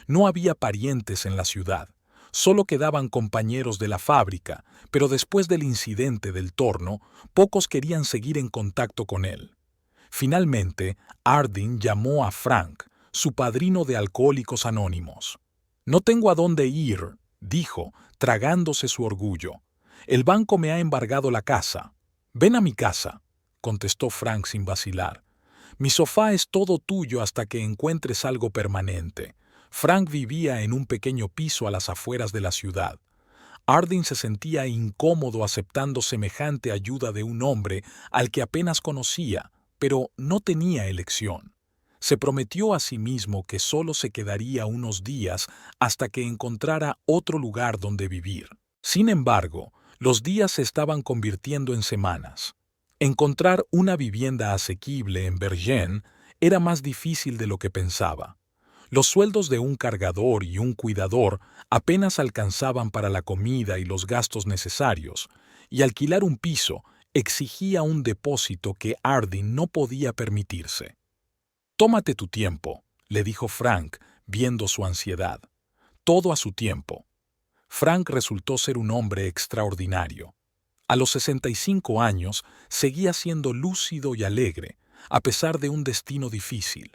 No había parientes en la ciudad. Solo quedaban compañeros de la fábrica, pero después del incidente del torno, pocos querían seguir en contacto con él. Finalmente, Ardin llamó a Frank, su padrino de Alcohólicos Anónimos. «No tengo a dónde ir», dijo, tragándose su orgullo. «El banco me ha embargado la casa». «Ven a mi casa», contestó Frank sin vacilar. «Mi sofá es todo tuyo hasta que encuentres algo permanente». Frank vivía en un pequeño piso a las afueras de la ciudad. Ardin se sentía incómodo aceptando semejante ayuda de un hombre al que apenas conocía, pero no tenía elección. Se prometió a sí mismo que solo se quedaría unos días hasta que encontrara otro lugar donde vivir. Sin embargo, los días se estaban convirtiendo en semanas. Encontrar una vivienda asequible en Vergennes era más difícil de lo que pensaba. Los sueldos de un cargador y un cuidador apenas alcanzaban para la comida y los gastos necesarios, y alquilar un piso exigía un depósito que Ardin no podía permitirse. «Tómate tu tiempo», le dijo Frank, viendo su ansiedad. «Todo a su tiempo». Frank resultó ser un hombre extraordinario. A los 65 años seguía siendo lúcido y alegre, a pesar de un destino difícil.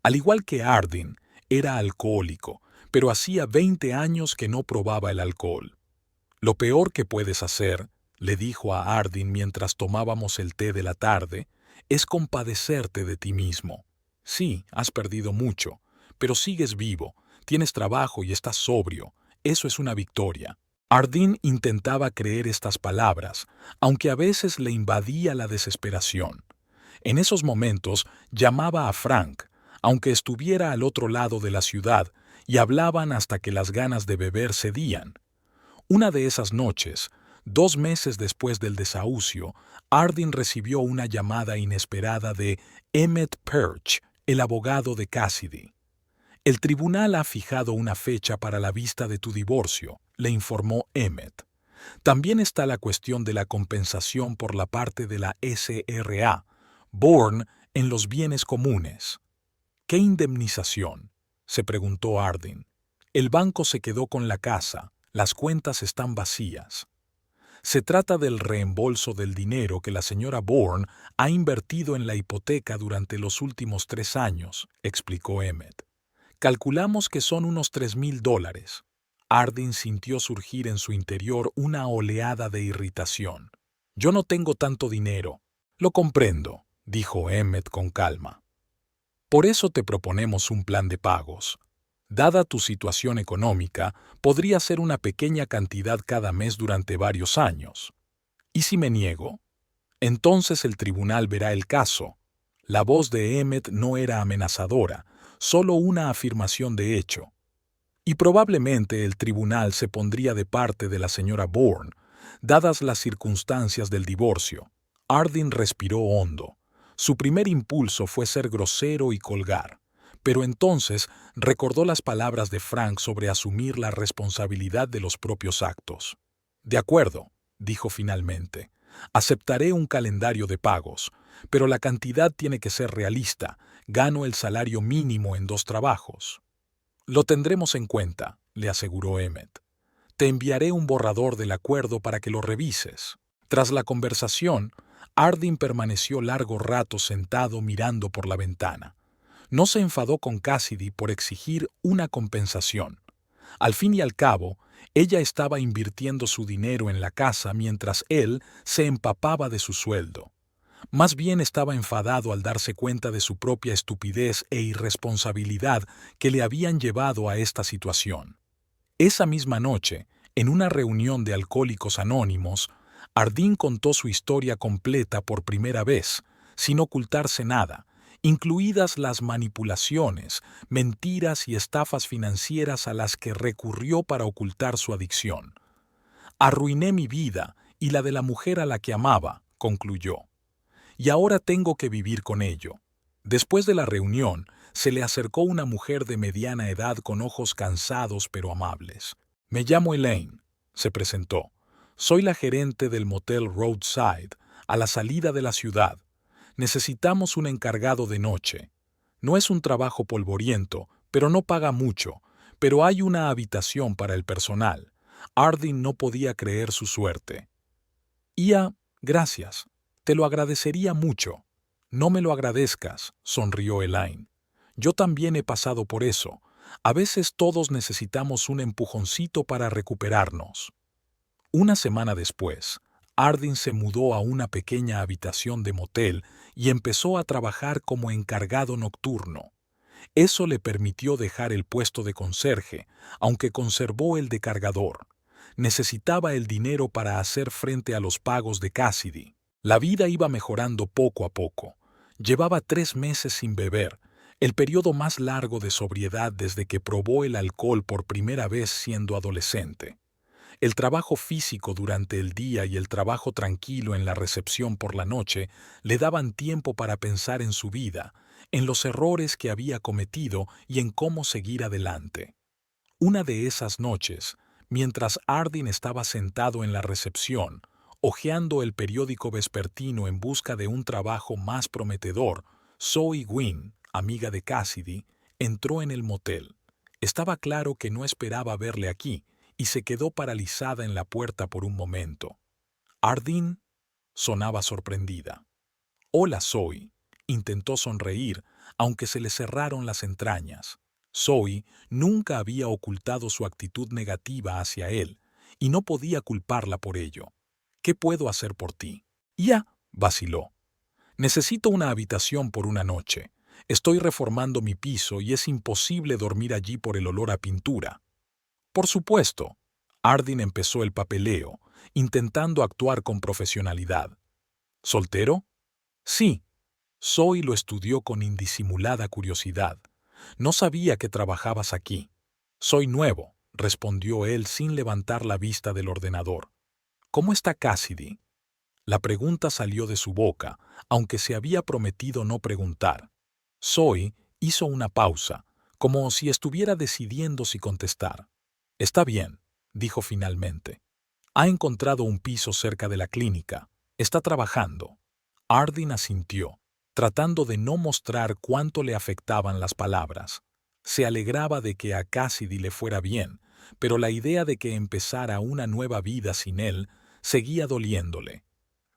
Al igual que Ardin, era alcohólico, pero hacía 20 años que no probaba el alcohol. «Lo peor que puedes hacer», le dijo a Ardin mientras tomábamos el té de la tarde, «es compadecerte de ti mismo. Sí, has perdido mucho, pero sigues vivo, tienes trabajo y estás sobrio. Eso es una victoria». Ardin intentaba creer estas palabras, aunque a veces le invadía la desesperación. En esos momentos llamaba a Frank, aunque estuviera al otro lado de la ciudad, y hablaban hasta que las ganas de beber cedían. Una de esas noches, 2 meses después del desahucio, Ardin recibió una llamada inesperada de Emmett Perch, el abogado de Cassidy. El tribunal ha fijado una fecha para la vista de tu divorcio, le informó Emmett. También está la cuestión de la compensación por la parte de la SRA, Bourne, en los bienes comunes. ¿Qué indemnización?, se preguntó Harding. El banco se quedó con la casa, las cuentas están vacías. Se trata del reembolso del dinero que la señora Bourne ha invertido en la hipoteca durante los últimos 3 años, explicó Emmett. Calculamos que son unos $3,000. Harding sintió surgir en su interior una oleada de irritación. Yo no tengo tanto dinero. Lo comprendo, dijo Emmett con calma. Por eso te proponemos un plan de pagos. Dada tu situación económica, podría ser una pequeña cantidad cada mes durante varios años. ¿Y si me niego? Entonces el tribunal verá el caso. La voz de Emmett no era amenazadora, solo una afirmación de hecho. Y probablemente el tribunal se pondría de parte de la señora Bourne, dadas las circunstancias del divorcio. Harding respiró hondo. Su primer impulso fue ser grosero y colgar. Pero entonces recordó las palabras de Frank sobre asumir la responsabilidad de los propios actos. De acuerdo, dijo finalmente. Aceptaré un calendario de pagos, pero la cantidad tiene que ser realista. Gano el salario mínimo en 2 trabajos. Lo tendremos en cuenta, le aseguró Emmett. Te enviaré un borrador del acuerdo para que lo revises. Tras la conversación, Harding permaneció largo rato sentado mirando por la ventana. No se enfadó con Cassidy por exigir una compensación. Al fin y al cabo, ella estaba invirtiendo su dinero en la casa mientras él se empapaba de su sueldo. Más bien estaba enfadado al darse cuenta de su propia estupidez e irresponsabilidad que le habían llevado a esta situación. Esa misma noche, en una reunión de Alcohólicos Anónimos, Harding contó su historia completa por primera vez, sin ocultarse nada, incluidas las manipulaciones, mentiras y estafas financieras a las que recurrió para ocultar su adicción. Arruiné mi vida y la de la mujer a la que amaba, concluyó. Y ahora tengo que vivir con ello. Después de la reunión, se le acercó una mujer de mediana edad con ojos cansados pero amables. Me llamo Elaine, se presentó. Soy la gerente del motel Roadside, a la salida de la ciudad. Necesitamos un encargado de noche. No es un trabajo polvoriento, pero no paga mucho, pero hay una habitación para el personal. Harding no podía creer su suerte. Gracias. Te lo agradecería mucho. No me lo agradezcas, sonrió Elaine. Yo también he pasado por eso. A veces todos necesitamos un empujoncito para recuperarnos. Una semana después, Harding se mudó a una pequeña habitación de motel y empezó a trabajar como encargado nocturno. Eso le permitió dejar el puesto de conserje, aunque conservó el de cargador. Necesitaba el dinero para hacer frente a los pagos de Cassidy. La vida iba mejorando poco a poco. Llevaba 3 meses sin beber, el periodo más largo de sobriedad desde que probó el alcohol por primera vez siendo adolescente. El trabajo físico durante el día y el trabajo tranquilo en la recepción por la noche le daban tiempo para pensar en su vida, en los errores que había cometido y en cómo seguir adelante. Una de esas noches, mientras Harding estaba sentado en la recepción, hojeando el periódico vespertino en busca de un trabajo más prometedor, Zoe Gwynn, amiga de Cassidy, entró en el motel. Estaba claro que no esperaba verle aquí, y se quedó paralizada en la puerta por un momento. «¿Harding?», sonaba sorprendida. «Hola, Zoe», intentó sonreír, aunque se le cerraron las entrañas. Zoe nunca había ocultado su actitud negativa hacia él, y no podía culparla por ello. «¿Qué puedo hacer por ti?». Vaciló. «Necesito una habitación por una noche. Estoy reformando mi piso y es imposible dormir allí por el olor a pintura». «Por supuesto». Harding empezó el papeleo, intentando actuar con profesionalidad. «¿Soltero?». «Sí». Zoe lo estudió con indisimulada curiosidad. «No sabía que trabajabas aquí». «Soy nuevo», respondió él sin levantar la vista del ordenador. «¿Cómo está Cassidy?». La pregunta salió de su boca, aunque se había prometido no preguntar. Zoe hizo una pausa, como si estuviera decidiendo si contestar. Está bien, dijo finalmente. Ha encontrado un piso cerca de la clínica. Está trabajando. Ardyn asintió, tratando de no mostrar cuánto le afectaban las palabras. Se alegraba de que a Cassidy le fuera bien, pero la idea de que empezara una nueva vida sin él seguía doliéndole.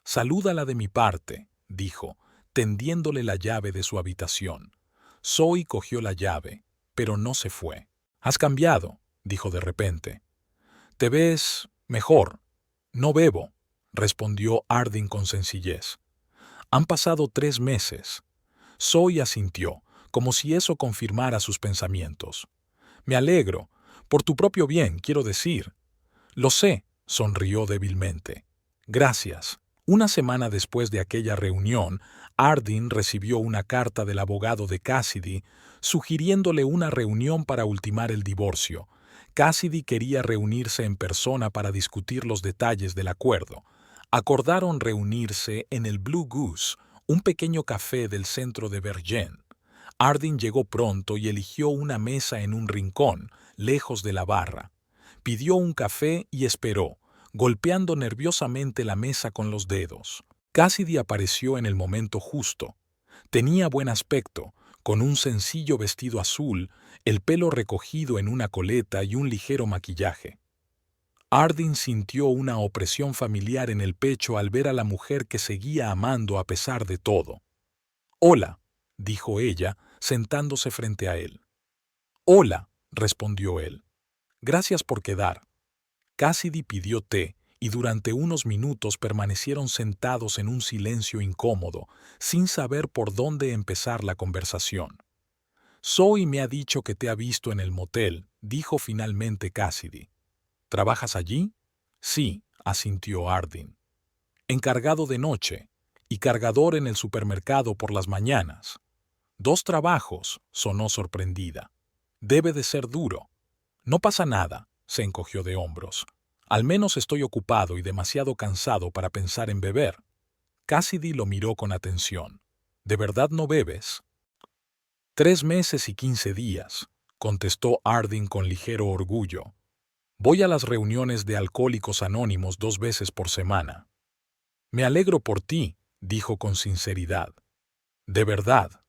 «Salúdala de mi parte», dijo, tendiéndole la llave de su habitación. Zoe cogió la llave, pero no se fue. «Has cambiado», dijo de repente. «Te ves mejor». «No bebo», respondió Ardyn con sencillez. «Han pasado 3 meses». Zoe asintió, como si eso confirmara sus pensamientos. «Me alegro. Por tu propio bien, quiero decir». «Lo sé», sonrió débilmente. «Gracias». Una semana después de aquella reunión, Ardyn recibió una carta del abogado de Cassidy sugiriéndole una reunión para ultimar el divorcio. Cassidy quería reunirse en persona para discutir los detalles del acuerdo. Acordaron reunirse en el Blue Goose, un pequeño café del centro de Vergennes. Ardyn llegó pronto y eligió una mesa en un rincón, lejos de la barra. Pidió un café y esperó, golpeando nerviosamente la mesa con los dedos. Cassidy apareció en el momento justo. Tenía buen aspecto, con un sencillo vestido azul, el pelo recogido en una coleta y un ligero maquillaje. Ardyn sintió una opresión familiar en el pecho al ver a la mujer que seguía amando a pesar de todo. «Hola», dijo ella, sentándose frente a él. «Hola», respondió él. «Gracias por quedar». Cassidy pidió té y durante unos minutos permanecieron sentados en un silencio incómodo, sin saber por dónde empezar la conversación. «Zoe me ha dicho que te ha visto en el motel», dijo finalmente Cassidy. «¿Trabajas allí?» «Sí», asintió Ardyn. «Encargado de noche y cargador en el supermercado por las mañanas». «2 trabajos», sonó sorprendida. «Debe de ser duro». «No pasa nada», se encogió de hombros. «Al menos estoy ocupado y demasiado cansado para pensar en beber». Cassidy lo miró con atención. «¿De verdad no bebes?» 3 meses y 15 días, contestó Ardyn con ligero orgullo. «Voy a las reuniones de Alcohólicos Anónimos 2 veces por semana». «Me alegro por ti», dijo con sinceridad. «¿De verdad?»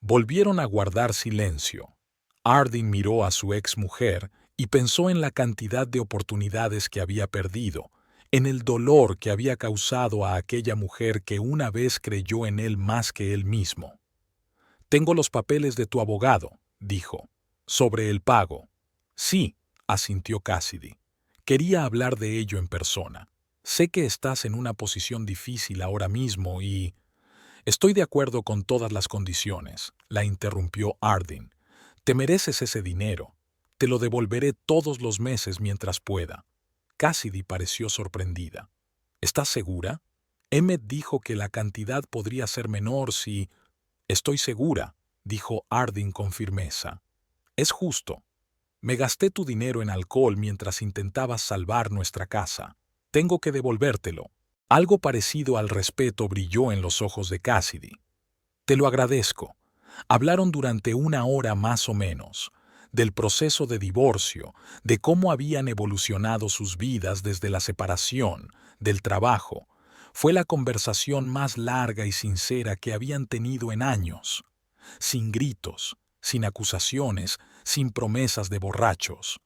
Volvieron a guardar silencio. Ardyn miró a su exmujer y pensó en la cantidad de oportunidades que había perdido, en el dolor que había causado a aquella mujer que una vez creyó en él más que él mismo. «Tengo los papeles de tu abogado», dijo, «sobre el pago». «Sí», asintió Cassidy. «Quería hablar de ello en persona. Sé que estás en una posición difícil ahora mismo y...» «Estoy de acuerdo con todas las condiciones», la interrumpió Ardyn. «Te mereces ese dinero. Te lo devolveré todos los meses mientras pueda». Cassidy pareció sorprendida. «¿Estás segura?» Emmett dijo que la cantidad podría ser menor si... «Estoy segura», dijo Ardyn con firmeza. «Es justo. Me gasté tu dinero en alcohol mientras intentabas salvar nuestra casa. Tengo que devolvértelo». Algo parecido al respeto brilló en los ojos de Cassidy. «Te lo agradezco». Hablaron durante 1 hora más o menos, del proceso de divorcio, de cómo habían evolucionado sus vidas desde la separación, del trabajo. Fue la conversación más larga y sincera que habían tenido en años. Sin gritos, sin acusaciones, sin promesas de borrachos.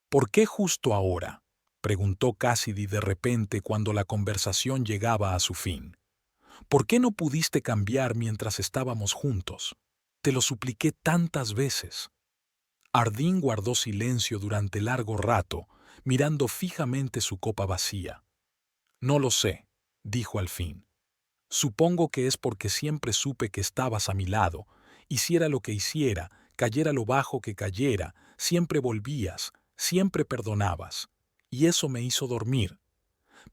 «¿Por qué justo ahora?», preguntó Cassidy de repente cuando la conversación llegaba a su fin. «¿Por qué no pudiste cambiar mientras estábamos juntos? Te lo supliqué tantas veces». Ardyn guardó silencio durante largo rato, mirando fijamente su copa vacía. «No lo sé», dijo al fin. «Supongo que es porque siempre supe que estabas a mi lado. Hiciera lo que hiciera, cayera lo bajo que cayera, siempre volvías, siempre perdonabas. Y eso me hizo dormir.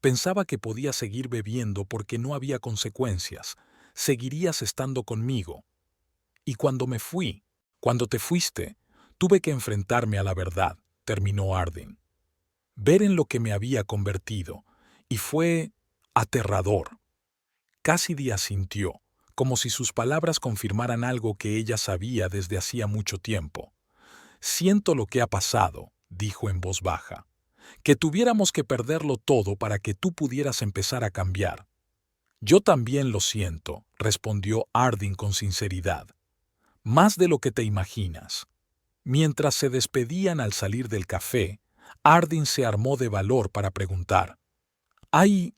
Pensaba que podía seguir bebiendo porque no había consecuencias. Seguirías estando conmigo. Y cuando me fui, cuando te fuiste, tuve que enfrentarme a la verdad», terminó Ardyn. «Ver en lo que me había convertido. Y fue aterrador». Cassidy asintió, como si sus palabras confirmaran algo que ella sabía desde hacía mucho tiempo. «Siento lo que ha pasado», dijo en voz baja. «Que tuviéramos que perderlo todo para que tú pudieras empezar a cambiar». «Yo también lo siento», respondió Harding con sinceridad. «Más de lo que te imaginas». Mientras se despedían al salir del café, Harding se armó de valor para preguntar: ¿Hay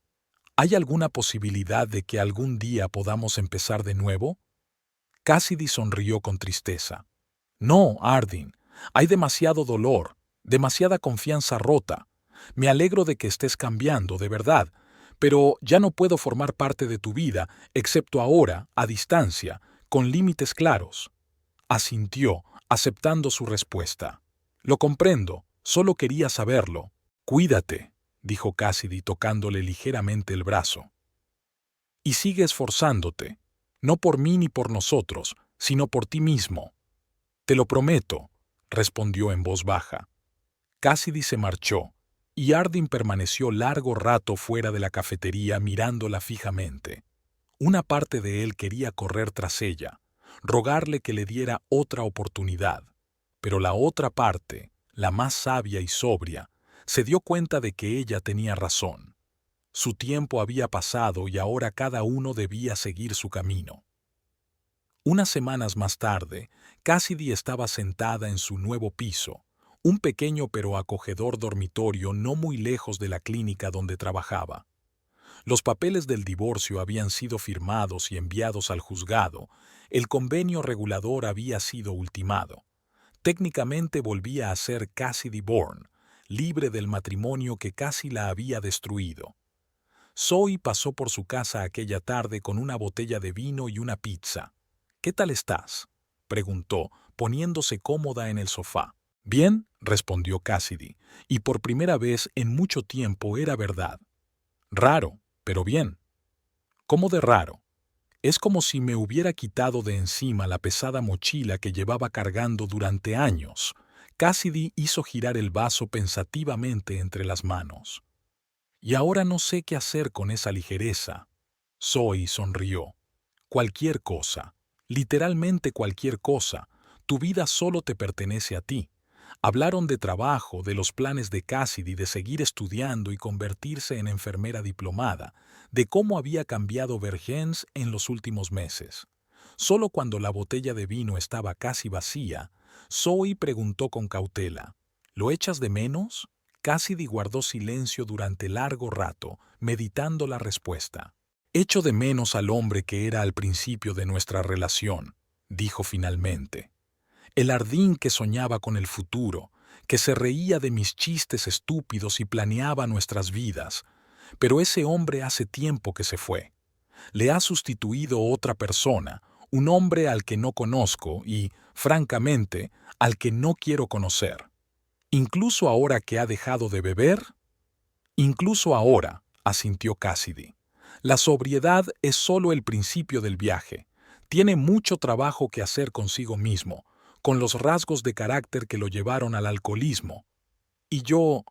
alguna posibilidad de que algún día podamos empezar de nuevo? Cassidy sonrió con tristeza. No, Harding, hay demasiado dolor, demasiada confianza rota. Me alegro de que estés cambiando, de verdad, pero ya no puedo formar parte de tu vida, excepto ahora, a distancia, con límites claros. Asintió, aceptando su respuesta. Lo comprendo, solo quería saberlo. Cuídate, dijo Cassidy tocándole ligeramente el brazo. Y sigue esforzándote, no por mí ni por nosotros, sino por ti mismo. Te lo prometo, respondió en voz baja. Cassidy se marchó, y Harding permaneció largo rato fuera de la cafetería mirándola fijamente. Una parte de él quería correr tras ella, rogarle que le diera otra oportunidad, pero la otra parte, la más sabia y sobria, se dio cuenta de que ella tenía razón. Su tiempo había pasado y ahora cada uno debía seguir su camino. Unas semanas más tarde, Cassidy estaba sentada en su nuevo piso, un pequeño pero acogedor dormitorio no muy lejos de la clínica donde trabajaba. Los papeles del divorcio habían sido firmados y enviados al juzgado, el convenio regulador había sido ultimado. Técnicamente volvía a ser Cassidy Bourne, libre del matrimonio que casi la había destruido. Zoe pasó por su casa aquella tarde con una botella de vino y una pizza. «¿Qué tal estás?», preguntó, poniéndose cómoda en el sofá. «Bien», respondió Cassidy, y por primera vez en mucho tiempo era verdad. «Raro, pero bien». «¿Cómo de raro?» «Es como si me hubiera quitado de encima la pesada mochila que llevaba cargando durante años». Cassidy hizo girar el vaso pensativamente entre las manos. «Y ahora no sé qué hacer con esa ligereza». Zoe sonrió. «Cualquier cosa, literalmente cualquier cosa. Tu vida solo te pertenece a ti». Hablaron de trabajo, de los planes de Cassidy de seguir estudiando y convertirse en enfermera diplomada, de cómo había cambiado Vergennes en los últimos meses. Solo cuando la botella de vino estaba casi vacía, Zoe preguntó con cautela: «¿Lo echas de menos?». Cassidy guardó silencio durante largo rato, meditando la respuesta. «Echo de menos al hombre que era al principio de nuestra relación», dijo finalmente. «El Harding que soñaba con el futuro, que se reía de mis chistes estúpidos y planeaba nuestras vidas. Pero ese hombre hace tiempo que se fue. Le ha sustituido otra persona, un hombre al que no conozco y, francamente, al que no quiero conocer. Incluso ahora que ha dejado de beber». «Incluso ahora», asintió Cassidy. «La sobriedad es solo el principio del viaje. Tiene mucho trabajo que hacer consigo mismo, con los rasgos de carácter que lo llevaron al alcoholismo. Y yo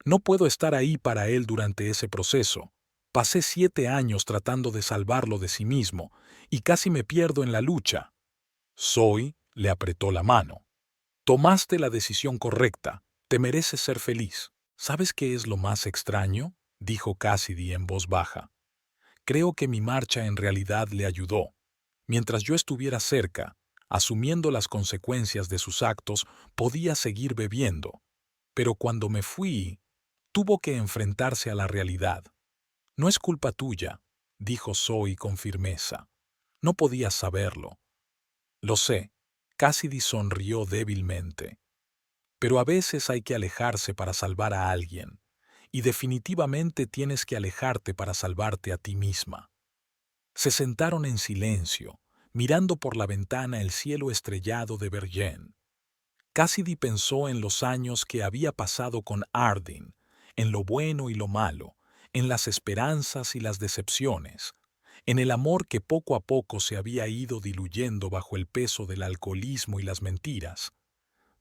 no puedo estar ahí para él durante ese proceso. Pasé 7 años tratando de salvarlo de sí mismo, y casi me pierdo en la lucha». Zoe le apretó la mano. «Tomaste la decisión correcta. Te mereces ser feliz». «¿Sabes qué es lo más extraño?», dijo Cassidy en voz baja. «Creo que mi marcha en realidad le ayudó. Mientras yo estuviera cerca, asumiendo las consecuencias de sus actos, podía seguir bebiendo. Pero cuando me fui, tuvo que enfrentarse a la realidad». «No es culpa tuya», dijo Zoe con firmeza. «No podías saberlo». «Lo sé», Cassidy sonrió débilmente. «Pero a veces hay que alejarse para salvar a alguien, y definitivamente tienes que alejarte para salvarte a ti misma». Se sentaron en silencio, mirando por la ventana el cielo estrellado de Vergennes. Cassidy pensó en los años que había pasado con Harding, en lo bueno y lo malo, en las esperanzas y las decepciones, en el amor que poco a poco se había ido diluyendo bajo el peso del alcoholismo y las mentiras.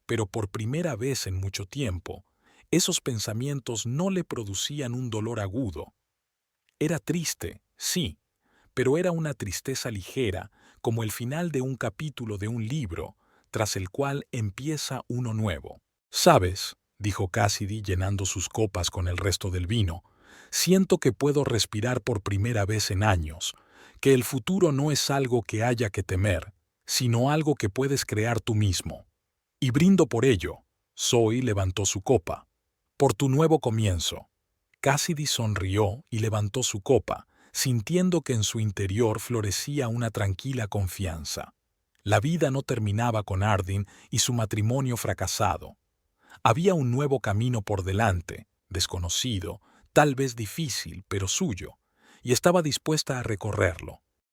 Pero por primera vez en mucho tiempo, esos pensamientos no le producían un dolor agudo. Era triste, sí, pero era una tristeza ligera, como el final de un capítulo de un libro, tras el cual empieza uno nuevo. «¿Sabes?», dijo Cassidy llenando sus copas con el resto del vino, «siento que puedo respirar por primera vez en años, que el futuro no es algo que haya que temer, sino algo que puedes crear tú mismo. Y brindo por ello». Zoe levantó su copa. «Por tu nuevo comienzo». Cassidy sonrió y levantó su copa, sintiendo que en su interior florecía una tranquila confianza. La vida no terminaba con Arden y su matrimonio fracasado. Había un nuevo camino por delante, desconocido, tal vez difícil, pero suyo, y estaba dispuesta a recorrerlo.